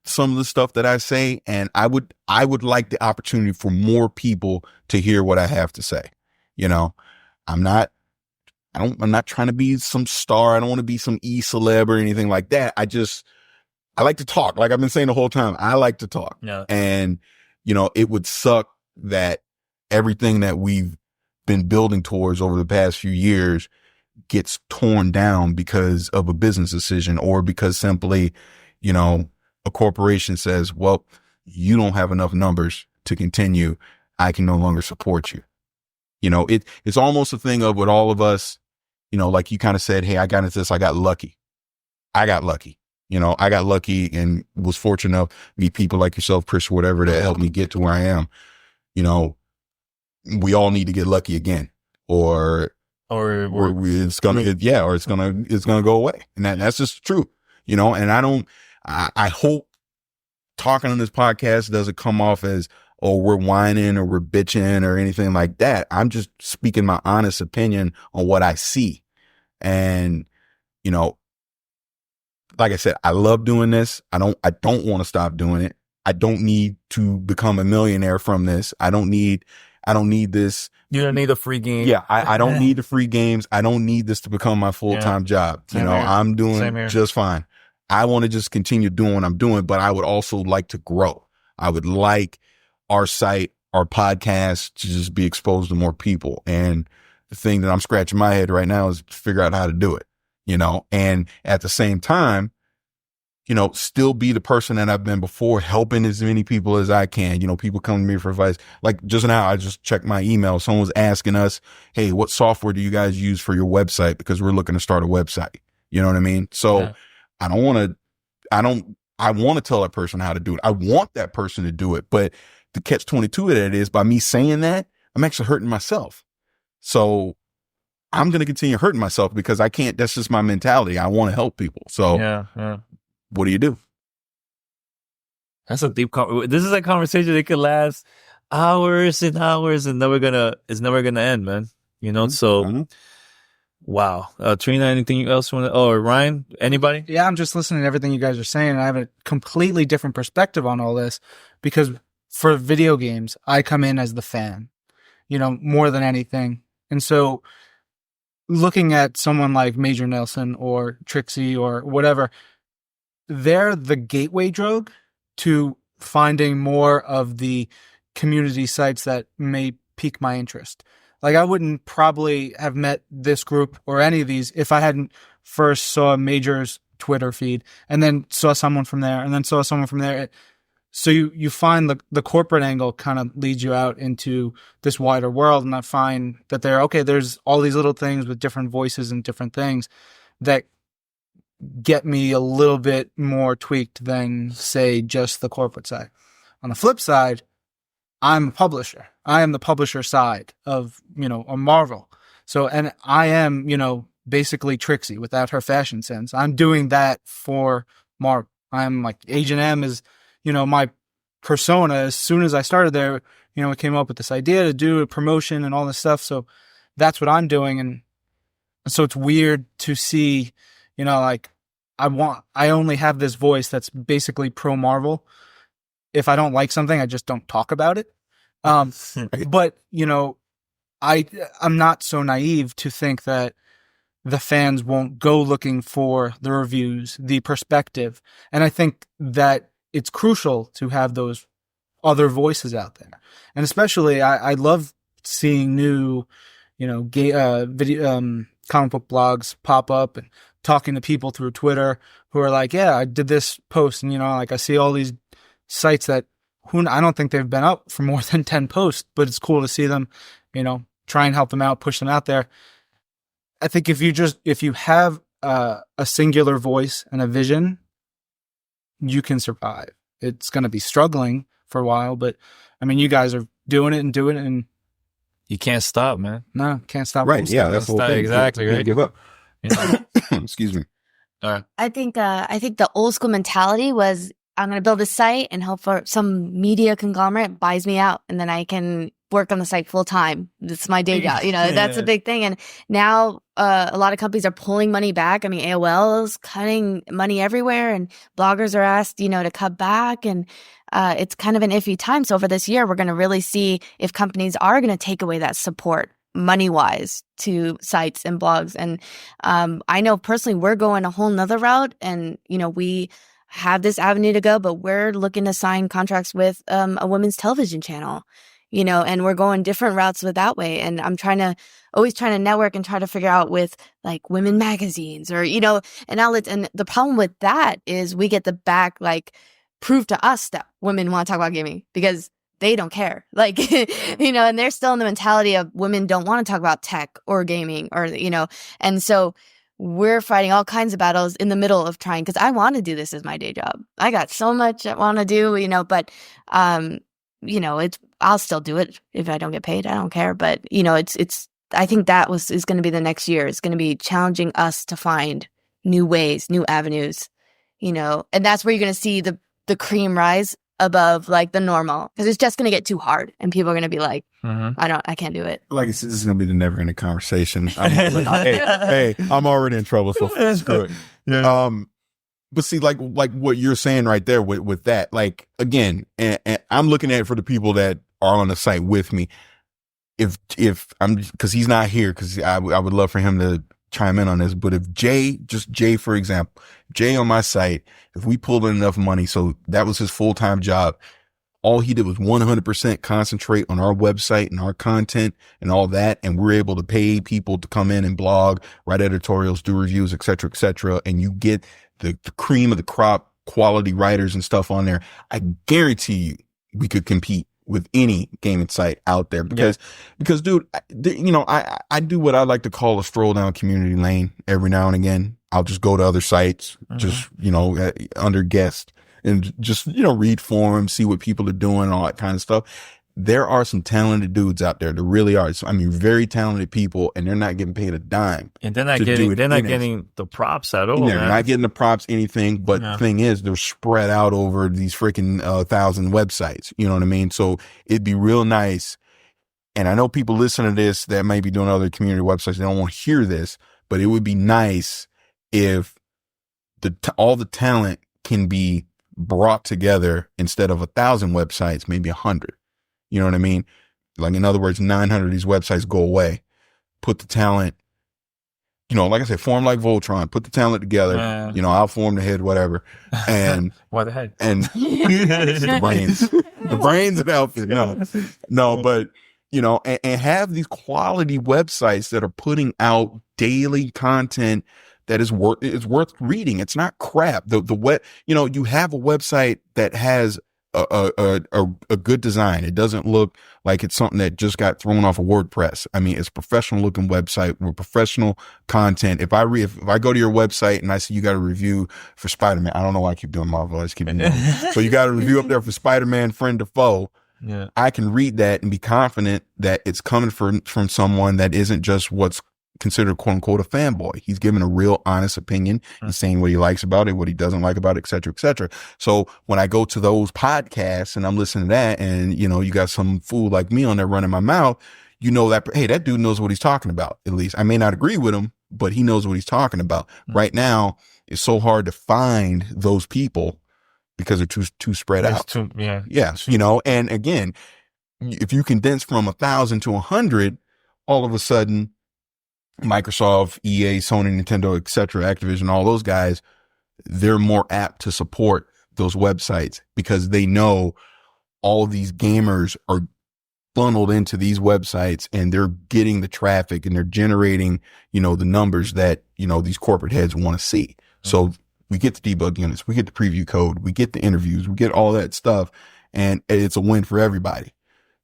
some of the stuff that I say. And I would like the opportunity for more people to hear what I have to say. I'm not trying to be some star. I don't want to be some celeb or anything like that. I like to talk. Like I've been saying the whole time, I like to talk. Yeah. And, it would suck that everything that we've been building towards over the past few years gets torn down because of a business decision or because simply, a corporation says, well, you don't have enough numbers to continue. I can no longer support you. It's almost a thing of with all of us, like you kind of said, hey, I got into this. I got lucky. You know, I got lucky and was fortunate enough to meet people like yourself, Chris, or whatever, that helped me get to where I am. You know, we all need to get lucky again, or it's gonna go away. And that's just true, you know, and I hope talking on this podcast doesn't come off as, oh, we're whining or we're bitching or anything like that. I'm just speaking my honest opinion on what I see. And, you know, like I said, I love doing this. I don't want to stop doing it. I don't need to become a millionaire from this. I don't need this. You don't need a free game. Yeah. I don't need the free games. I don't need this to become my full-time job. You know, I'm doing just fine. I want to just continue doing what I'm doing, but I would also like to grow. I would like our site, our podcast to just be exposed to more people. And the thing that I'm scratching my head right now is to figure out how to do it, you know, and at the same time, you know, still be the person that I've been before, helping as many people as I can. You know, people come to me for advice. Like just now, I just checked my email. Someone was asking us, hey, what software do you guys use for your website? Because we're looking to start a website. You know what I mean? So I want to tell that person how to do it. I want that person to do it. But the catch-22 of that is, by me saying that, I'm actually hurting myself. So I'm going to continue hurting myself because I can't. That's just my mentality. I want to help people. So what do you do? That's a deep this is a conversation that could last hours and hours and it's never gonna end, man. You know, so wow. Trina, anything else you want to, or Ryan, anybody? Yeah, I'm just listening to everything you guys are saying, and I have a completely different perspective on all this, because for video games, I come in as the fan, you know, more than anything. And so looking at someone like Major Nelson or Trixie or whatever, they're the gateway drug to finding more of the community sites that may pique my interest. Like, I wouldn't probably have met this group or any of these if I hadn't first saw Major's Twitter feed and then saw someone from there and then saw someone from there. So you find the corporate angle kind of leads you out into this wider world. And I find that there's all these little things with different voices and different things that get me a little bit more tweaked than, say, just the corporate side. On the flip side, I'm a publisher. I am the publisher side of, you know, a Marvel. So, and I am, you know, basically Trixie without her fashion sense. I'm doing that for Marvel. I'm like, Agent M is, you know, my persona. As soon as I started there, you know, I came up with this idea to do a promotion and all this stuff. So that's what I'm doing. And so it's weird to see, you know, like, I only have this voice that's basically pro Marvel. If I don't like something, I just don't talk about it. But, you know, I'm not so naive to think that the fans won't go looking for the reviews, the perspective. And I think that it's crucial to have those other voices out there. And especially, I love seeing new, you know, video, comic book blogs pop up and talking to people through Twitter who are like, yeah, I did this post. And, you know, like, I see all these sites that I don't think they've been up for more than 10 posts, but it's cool to see them, you know, try and help them out, push them out there. I think if you have a singular voice and a vision, you can survive. It's going to be struggling for a while, but I mean, you guys are doing it and you can't stop, man. No, can't stop. Right. Yeah. That's what exactly. Right. Give up. Yeah. Excuse me. All right. I think the old school mentality was, I'm going to build a site and hope for some media conglomerate buys me out, and then I can work on the site full time. It's my day job. You know, that's a big thing. And now a lot of companies are pulling money back. I mean, AOL is cutting money everywhere, and bloggers are asked, you know, to cut back. And it's kind of an iffy time. So for this year, we're going to really see if companies are going to take away that support money-wise to sites and blogs. And I know personally we're going a whole nother route, and, you know, we have this avenue to go, but we're looking to sign contracts with a women's television channel, you know, and we're going different routes with that way. And I'm always trying to network and try to figure out with like women magazines or, you know, and outlets. And the problem with that is we get the back, like, prove to us that women want to talk about gaming, because they don't care. Like, you know, and they're still in the mentality of women don't want to talk about tech or gaming or, you know, and so we're fighting all kinds of battles in the middle of trying, because I want to do this as my day job. I got so much I want to do, but I'll still do it if I don't get paid. I don't care. But it's I think is going to be the next year. It's going to be challenging us to find new ways, new avenues, and that's where you're going to see the cream rise above like the normal, because it's just going to get too hard and people are going to be like, I can't do it. Like I said, this is going to be the never ending conversation. Hey, I'm already in trouble, so screw it. Yeah. But see, like what you're saying right there with that, like, again, and I'm looking at it for the people that are on the site with me. If I'm, because he's not here, because I would love for him to chime in on this, but if Jay, for example, Jay on my site, if we pulled in enough money, so that was his full-time job, all he did was 100% concentrate on our website and our content and all that, and we're able to pay people to come in and blog, write editorials, do reviews, etc., and you get the cream of the crop quality writers and stuff on there. I guarantee you we could compete with any gaming site out there, because dude, I do what I like to call a stroll down community lane every now and again. I'll just go to other sites, just, under guest, and just, read forums, see what people are doing, all that kind of stuff. There are some talented dudes out there. There really are. So, very talented people, and they're not getting paid a dime. And they're not getting the props at all. They're not getting the props, anything. But the thing is, they're spread out over these freaking 1,000 websites. You know what I mean? So it'd be real nice. And I know people listen to this that may be doing other community websites. They don't want to hear this, but it would be nice if all the talent can be brought together instead of 1,000 websites, maybe 100. You know what I mean? Like, in other words, 900 of these websites go away. Put the talent, like I said, form like Voltron. Put the talent together. I'll form the head, whatever. And why the head? And the brains, the brains and outfit. No, but and have these quality websites that are putting out daily content that is worth reading. It's not crap. You have a website that has a good design. It doesn't look like it's something that just got thrown off of WordPress. It's a professional looking website with professional content. If I go to your website and I see you got a review for Spider-Man, I don't know why I keep doing Marvel. I just keep doing So you got a review up there for Spider-Man, friend to foe. Yeah. I can read that and be confident that it's coming from someone that isn't just what's considered quote unquote a fanboy. He's giving a real honest opinion. He's saying what he likes about it, what he doesn't like about it, et cetera, et cetera. So when I go to those podcasts and I'm listening to that, and you got some fool like me on there running my mouth, that, hey, that dude knows what he's talking about. At least I may not agree with him, but he knows what he's talking about. Right now, it's so hard to find those people because they're too spread out. And again, if you condense from 1,000 to 100, all of a sudden, Microsoft, EA, Sony, Nintendo, etc., Activision, all those guys, they're more apt to support those websites because they know all these gamers are funneled into these websites and they're getting the traffic and they're generating, the numbers that, these corporate heads want to see. So we get the debug units, we get the preview code, we get the interviews, we get all that stuff, and it's a win for everybody.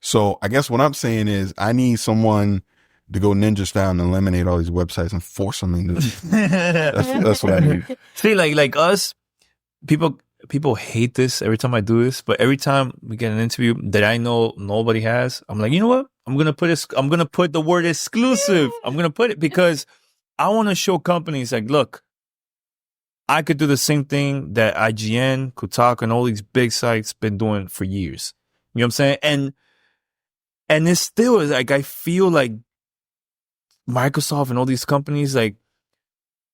So I guess what I'm saying is I need someone to go ninja style and eliminate all these websites and force them into that's what I need. See, like us, people hate this every time I do this, but every time we get an interview that I know nobody has, I'm like, you know what? I'm gonna put the word exclusive. I'm gonna put it because I want to show companies like, look, I could do the same thing that IGN, Kotaku, and all these big sites been doing for years. You know what I'm saying? And it's still like, I feel like Microsoft and all these companies, like,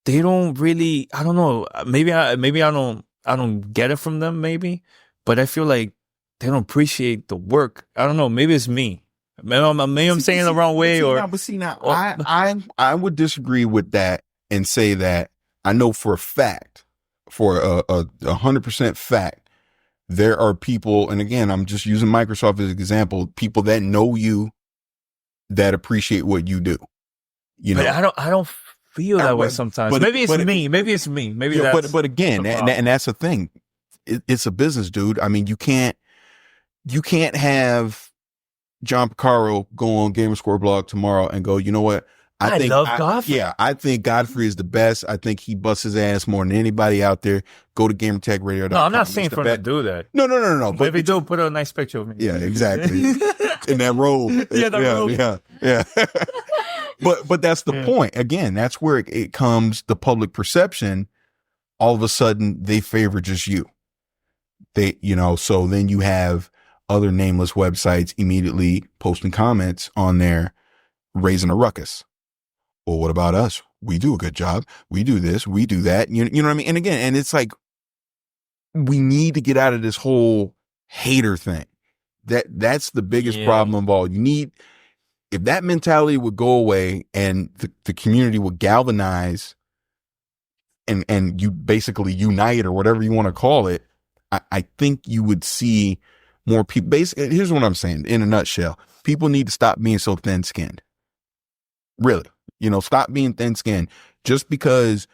they don't really, I don't know, maybe I don't get it from them, maybe, but I feel like they don't appreciate the work. I don't know, maybe it's me. Maybe I'm saying it the wrong way. I would disagree with that and say that I know for a fact, for a 100% fact, there are people, and again, I'm just using Microsoft as an example, people that know you that appreciate what you do. But I don't feel that way sometimes. But maybe it's me. But again, and that's the thing. It's a business, dude. You can't have John Picaro go on Gamerscore blog tomorrow and go, you know what? I love Godfrey. I think Godfrey is the best. I think he busts his ass more than anybody out there. Go to Gamertag Radio. No, I'm not saying for him to do that. No. But if he do, put a nice picture of me. Yeah, exactly. In that robe. Yeah. But that's the point. Again, that's where it comes, the public perception. All of a sudden, they favor just you. So then you have other nameless websites immediately posting comments on there, raising a ruckus. Well, what about us? We do a good job. We do this. We do that. You know what I mean? And again, and it's like, we need to get out of this whole hater thing. That's the biggest problem involved. If that mentality would go away and the community would galvanize and you basically unite or whatever you want to call it, I think you would see more people. Basically, here's what I'm saying in a nutshell. People need to stop being so thin-skinned. Really. Stop being thin-skinned. Just because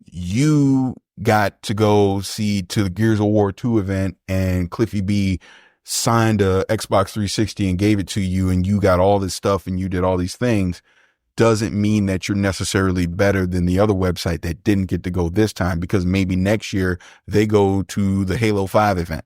you got to go see to the Gears of War 2 event and Cliffy B signed a Xbox 360 and gave it to you and you got all this stuff and you did all these things doesn't mean that you're necessarily better than the other website that didn't get to go this time, because maybe next year they go to the Halo 5 event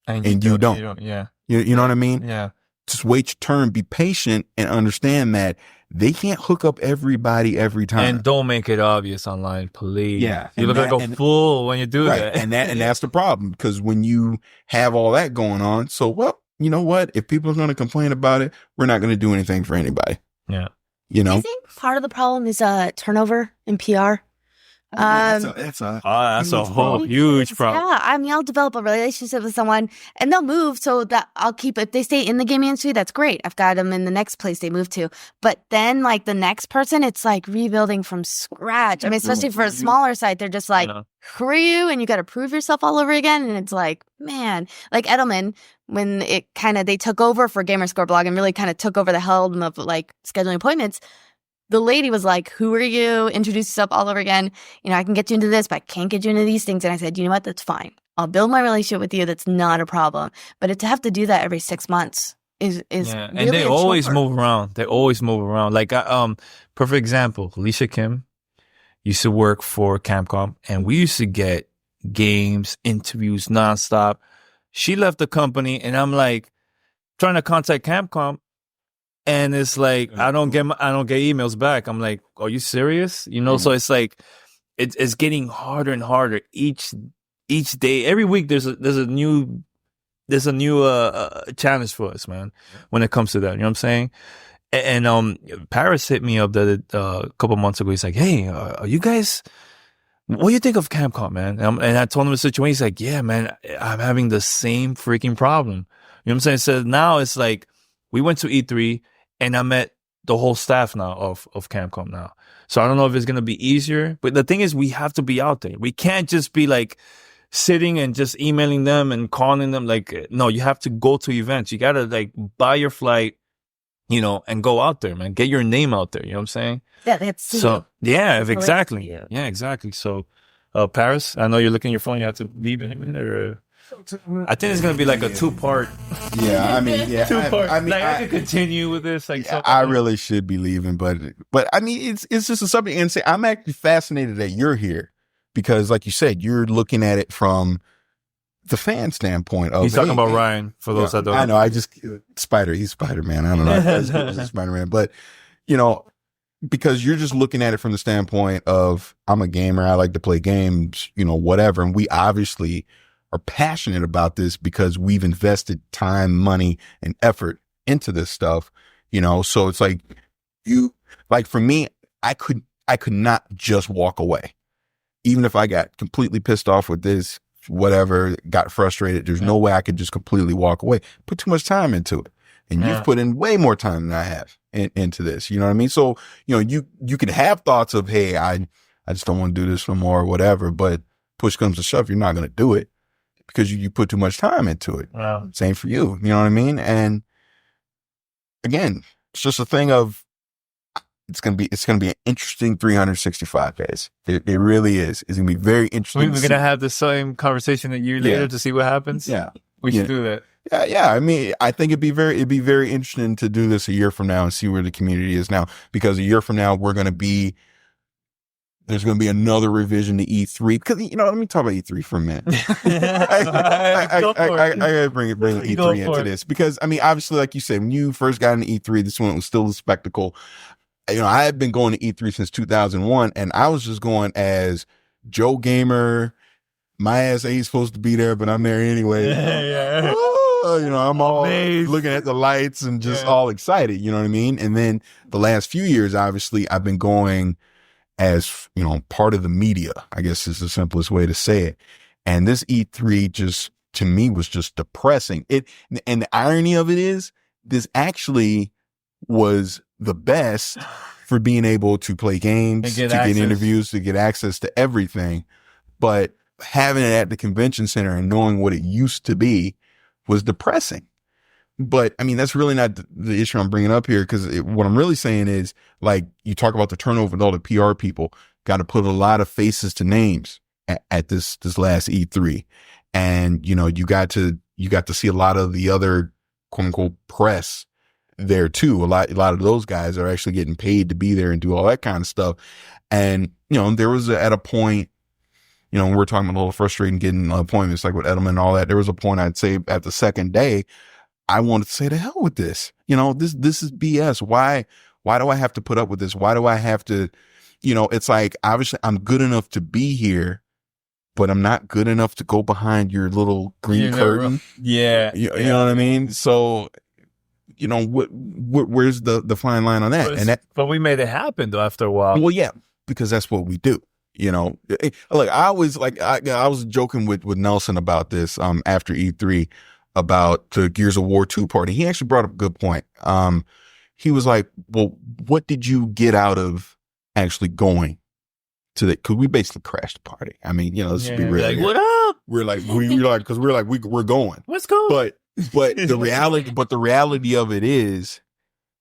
and you don't. Yeah. You know what I mean? Yeah. Just wait your turn, be patient, and understand that they can't hook up everybody every time. And don't make it obvious online, please. Yeah. You look like a fool when you do that. And that's the problem, because when you have all that going on, you know what? If people are going to complain about it, we're not going to do anything for anybody. Yeah. Do you think part of the problem is turnover in PR? That's a whole huge problem. Yeah, I mean, I'll develop a relationship with someone and they'll move so that I'll keep, if they stay in the gaming industry, that's great. I've got them in the next place they move to. But then like the next person, it's like rebuilding from scratch. I mean, especially for a smaller site, they're just like, who are you? And you got to prove yourself all over again. And it's like, man, like Edelman, when they took over for Gamerscore blog and really kind of took over the helm of like scheduling appointments, the lady was like, who are you? Introduce yourself all over again. I can get you into this, but I can't get you into these things. And I said, you know what? That's fine. I'll build my relationship with you. That's not a problem. But to have to do that every 6 months is really and they always move around. They always move around. Like, perfect example, Alicia Kim used to work for Capcom, and we used to get games, interviews nonstop. She left the company, and I'm like trying to contact Capcom. And it's like, I don't get emails back. I'm like, are you serious? So it's like, it's getting harder and harder each day. Every week there's a new challenge for us, man, when it comes to that. You know what I'm saying? And Paris hit me up a couple months ago. He's like, hey, are you guys, what do you think of Capcom, man? And I told him the situation. He's like, yeah, man, I'm having the same freaking problem. You know what I'm saying? So now it's like, we went to E3 and I met the whole staff now of Capcom now. So I don't know if it's going to be easier, but the thing is we have to be out there. We can't just be like sitting and just emailing them and calling them. Like, no, you have to go to events. You got to like buy your flight, and go out there, man. Get your name out there. You know what I'm saying? Yeah, that's so. Yeah, exactly. Yeah, exactly. So, Paris, I know you're looking at your phone. You have to leave in a minute or... I think it's gonna be like a 2-part. Yeah, I mean, 2-part. I could continue with this. I really should be leaving, but I mean, it's just a subject. And say, I'm actually fascinated that you're here because, like you said, you're looking at it from the fan standpoint. Of he's talking about Ryan. For those that don't, I know. He's Spider-Man. I don't know. He's Spider-Man, but because you're just looking at it from the standpoint of I'm a gamer. I like to play games. Whatever, and we obviously are passionate about this because we've invested time, money, and effort into this stuff, so it's like for me, I could not just walk away. Even if I got completely pissed off with this, whatever, got frustrated, there's no way I could just completely walk away. Put too much time into it. And you've put in way more time than I have into this. You know what I mean? So, you can have thoughts of, hey, I just don't want to do this no more or whatever, but push comes to shove, you're not going to do it. Because you put too much time into it. Wow. Same for you. You know what I mean? And again, it's just a thing of it's gonna be an interesting 365 days. It really is. It's gonna be very interesting. We're gonna have the same conversation a year later to see what happens. Yeah, we should do that. Yeah. I mean, I think it'd be very interesting to do this a year from now and see where the community is now, because a year from now, there's going to be another revision to E3, because, let me talk about E3 for a minute. I gotta bring E3 into this, because, I mean, obviously, like you said, when you first got into E3, this one was still a spectacle. I had been going to E3 since 2001, and I was just going as Joe Gamer. My ass ain't supposed to be there, but I'm there anyway. Yeah. I'm all looking at the lights and just all excited. You know what I mean? And then the last few years, obviously, I've been going as, part of the media, I guess is the simplest way to say it. And this E3 just, to me, was just depressing. And the irony of it is, this actually was the best for being able to play games, to get interviews, to get access to everything. But having it at the convention center and knowing what it used to be was depressing. But I mean, that's really not the issue I'm bringing up here, because what I'm really saying is, like, you talk about the turnover with all the PR people, got to put a lot of faces to names at this last E3. And, you got to see a lot of the other quote unquote press there too. A lot of those guys are actually getting paid to be there and do all that kind of stuff. And, there was at a point, when we're talking about a little frustrating getting appointments, like with Edelman and all that, there was a point, I'd say, at the second day, I wanted to say, to hell with this. This is BS. Why do I have to put up with this? Why do I have to, it's like, obviously I'm good enough to be here, but I'm not good enough to go behind your little green curtain. Yeah. You know what I mean? So, where's the fine line on that? But we made it happen though after a while. Well, yeah, because that's what we do. Look, I was joking with Nelson about this, after E3, about the Gears of War 2 party. He actually brought up a good point. He was like, well, what did you get out of actually going to that? Cause we basically crashed the party. I mean, let's be real. Like, what up? We're like, we're going. Let's go. But the reality of it is,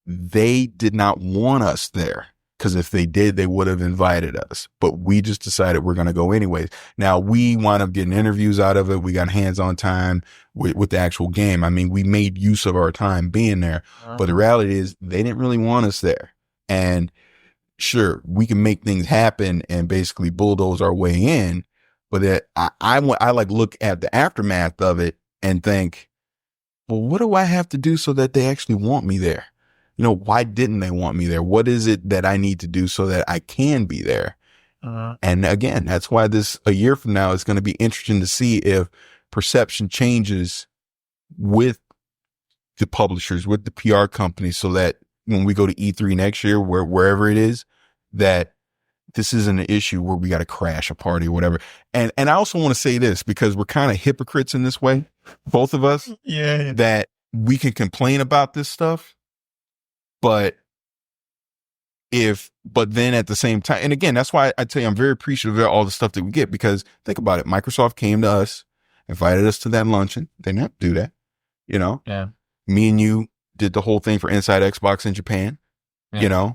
they did not want us there. Because if they did, they would have invited us. But we just decided we're going to go anyways. Now, we wound up getting interviews out of it. We got hands-on time with the actual game. I mean, we made use of our time being there. But the reality is, they didn't really want us there. And sure, we can make things happen and basically bulldoze our way in. But I look at the aftermath of it and think, well, what do I have to do so that they actually want me there? Why didn't they want me there? What is it that I need to do so that I can be there? And again, that's why a year from now, it's going to be interesting to see if perception changes with the publishers, with the PR companies, so that when we go to E3 next year, wherever it is, that this isn't an issue where we got to crash a party or whatever. And I also want to say this, because we're kind of hypocrites in this way, both of us, that we can complain about this stuff. But then at the same time, and again, that's why I tell you, I'm very appreciative of all the stuff that we get, because think about it. Microsoft came to us, invited us to that luncheon. They didn't have to do that. Yeah. Me and you did the whole thing for Inside Xbox in Japan. Yeah.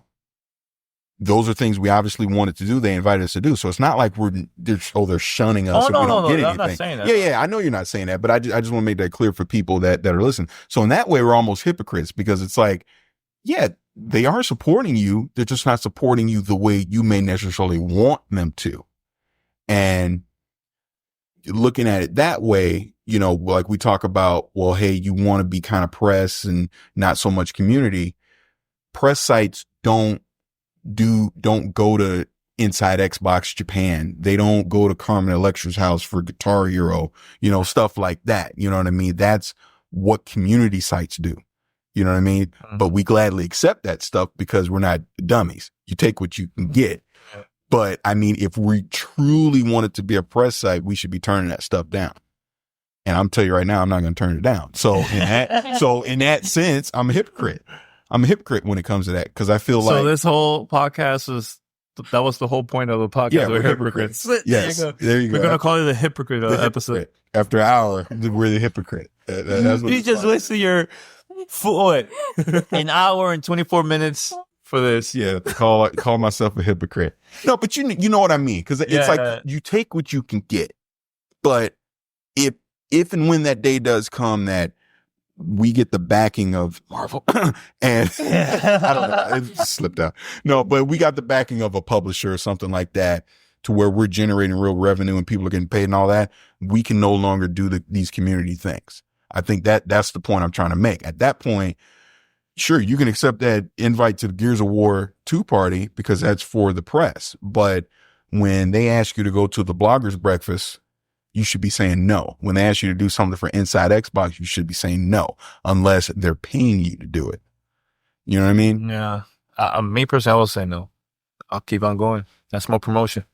Those are things we obviously wanted to do. They invited us to do. So it's not like they're shunning us. We don't get anything. I'm not saying that. Yeah. I know you're not saying that, but I just want to make that clear for people that are listening. So in that way, we're almost hypocrites, because it's like, yeah, they are supporting you. They're just not supporting you the way you may necessarily want them to. And looking at it that way, like we talk about, well, hey, you want to be kind of press and not so much community. Press sites don't go to Inside Xbox Japan. They don't go to Carmen Electra's house for Guitar Hero, stuff like that. You know what I mean? That's what community sites do. You know what I mean? But we gladly accept that stuff because we're not dummies. You take what you can get. But I mean, if we truly want it to be a press site, we should be turning that stuff down. And I'm telling you right now, I'm not going to turn it down. So in that sense, I'm a hypocrite. I'm a hypocrite when it comes to that, because I feel like. So this whole podcast that was the whole point of the podcast. Yeah, we're hypocrites. Yes. There you go. We're going to call it the hypocrite episode. After an hour, we're the hypocrite. That's what you just wasted your an hour and 24 minutes for this. Yeah, call myself a hypocrite. No, but you know what I mean, because it's like you take what you can get. But if and when that day does come that we get the backing of Marvel and I don't know, it just slipped out. No, but we got the backing of a publisher or something like that to where we're generating real revenue and people are getting paid and all that. We can no longer do these community things. I think that's the point I'm trying to make. At that point, sure, you can accept that invite to the Gears of War 2 party because that's for the press. But when they ask you to go to the bloggers breakfast, you should be saying no. When they ask you to do something for Inside Xbox, you should be saying no, unless they're paying you to do it. You know what I mean? Yeah. Me personally, I will say no. I'll keep on going. That's more promotion.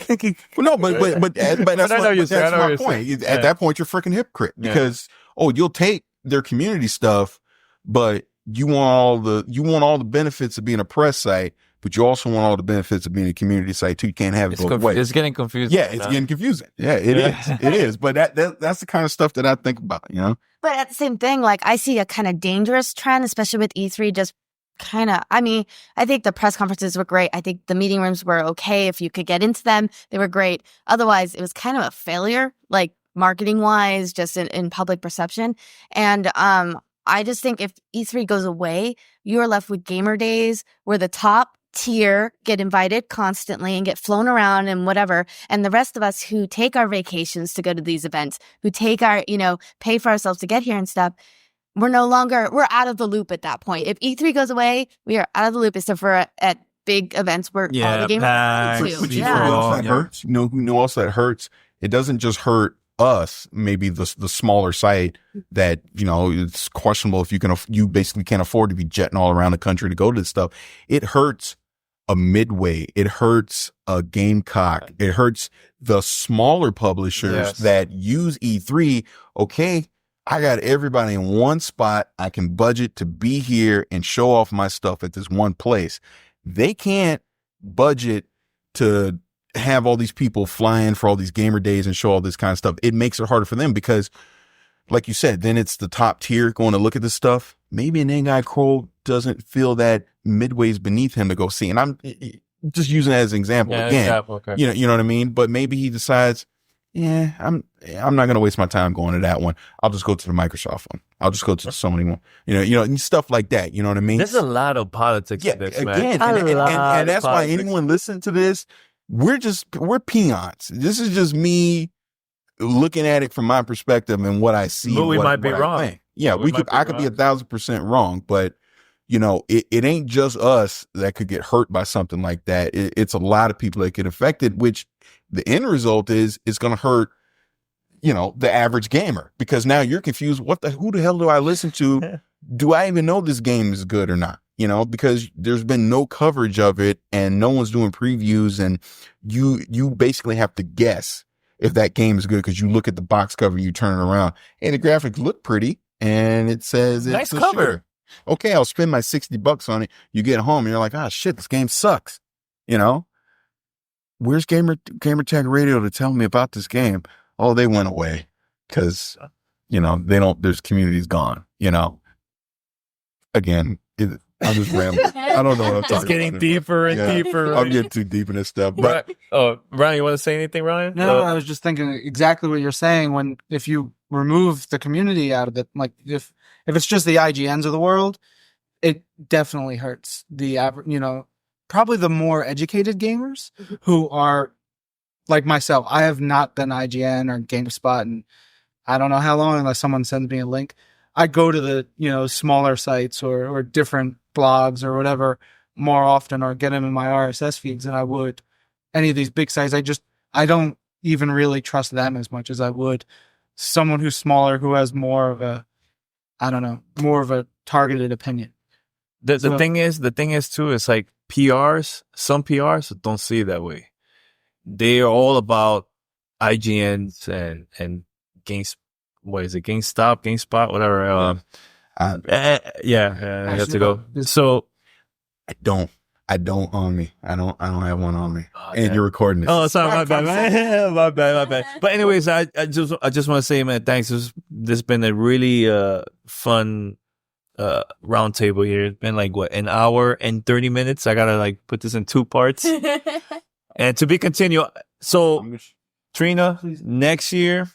Well, no, but that's my point. Yeah. At that point, you're a freaking hypocrite because you'll take their community stuff, but you want all the benefits of being a press site, but you also want all the benefits of being a community site too. You can't have it both ways. It's getting confusing. Yeah, it's getting confusing. Yeah, it is. It is. But that's the kind of stuff that I think about, you know? But at the same thing, like I see a kind of dangerous trend, especially with E3, just kind of, I mean, I think the press conferences were great. I think the meeting rooms were okay. If you could get into them, they were great. Otherwise, it was kind of a failure, like marketing wise, just in public perception. And, I just think if E3 goes away, you are left with gamer days where the top tier get invited constantly and get flown around and whatever. And the rest of us who take our vacations to go to these events, who take our, pay for ourselves to get here and stuff, we're out of the loop at that point. If E3 goes away, we are out of the loop except for at big events where all the gamers are But to. you know what else that hurts? You know else that hurts? It doesn't just hurt us, maybe the smaller site that, it's questionable if you basically can't afford to be jetting all around the country to go to this stuff. It hurts a Midway. It hurts a Gamecock. It hurts the smaller publishers that use E3. Okay, I got everybody in one spot. I can budget to be here and show off my stuff at this one place. They can't budget to have all these people flying for all these gamer days and show all this kind of stuff. It makes it harder for them because, like you said, then it's the top tier going to look at this stuff. Maybe an N-Guy Crow doesn't feel that Midway's beneath him to go see. And I'm just using it as an example again. Okay. You know what I mean? But maybe he decides, I'm not going to waste my time going to that one. I'll just go to the Microsoft one. I'll just go to the Sony one. And stuff like that. You know what I mean? There's a lot of politics in this, man. Again, and that's why anyone listen to this, we're peons. This is just me looking at it from my perspective and what I see. But we might be wrong. Yeah, I could be 1,000% wrong, but it ain't just us that could get hurt by something like that. It's a lot of people that get affected, which the end result is it's going to hurt, the average gamer, because now you're confused. Who the hell do I listen to? Do I even know this game is good or not? Because there's been no coverage of it and no one's doing previews, and you basically have to guess if that game is good because you look at the box cover, you turn it around, and the graphics look pretty and it says nice it's cover. Shooter. Okay, I'll spend my $60 on it. You get home and you're like, shit, this game sucks. Where's Gamertag Radio to tell me about this game? Oh, they went away because there's community's gone. Again, I'm just rambling. I don't know what I'm talking about. It's getting deeper and deeper. I'm getting too deep in this stuff. But Ryan, you want to say anything, Ryan? No, I was just thinking exactly what you're saying. If you remove the community out of it, like if it's just the IGNs of the world, it definitely hurts the average, probably the more educated gamers who are like myself. I have not been IGN or GameSpot and I don't know how long, unless someone sends me a link. I go to the, smaller sites or different blogs or whatever more often, or get them in my RSS feeds than I would any of these big sites. I don't even really trust them as much as I would someone who's smaller, who has more of a targeted opinion. The thing is too, it's like some PRs don't see it that way. They are all about IGNs and games. What is it? GameSpot, whatever. You have to go. So I don't own me. I don't have one on me. And you're recording this. Oh, sorry, my bad. My bad. But anyways, I just want to say, man, thanks. This has been a really fun roundtable here. It's been like an hour and 30 minutes. I gotta put this in 2 parts. And to be continued. So Trina, next year,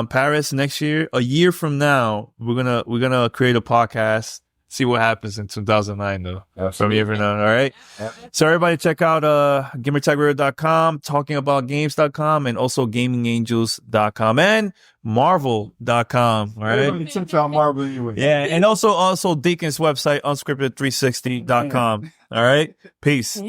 Paris next year. A year from now, we're gonna create a podcast. See what happens in 2009 though. From here from now, all right? Yep. So everybody check out GamertagRadio.com, talkingaboutgames.com, and also Gamingangels.com and Marvel.com. All right. Check out Marvel anyway. Yeah, and also Deacon's website, unscripted360.com. All right. Peace.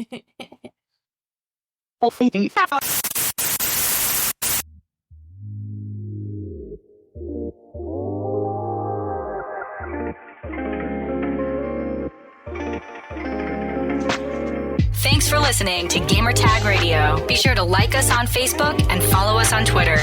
Thanks for listening to Gamertag Radio. Be sure to like us on Facebook and follow us on Twitter.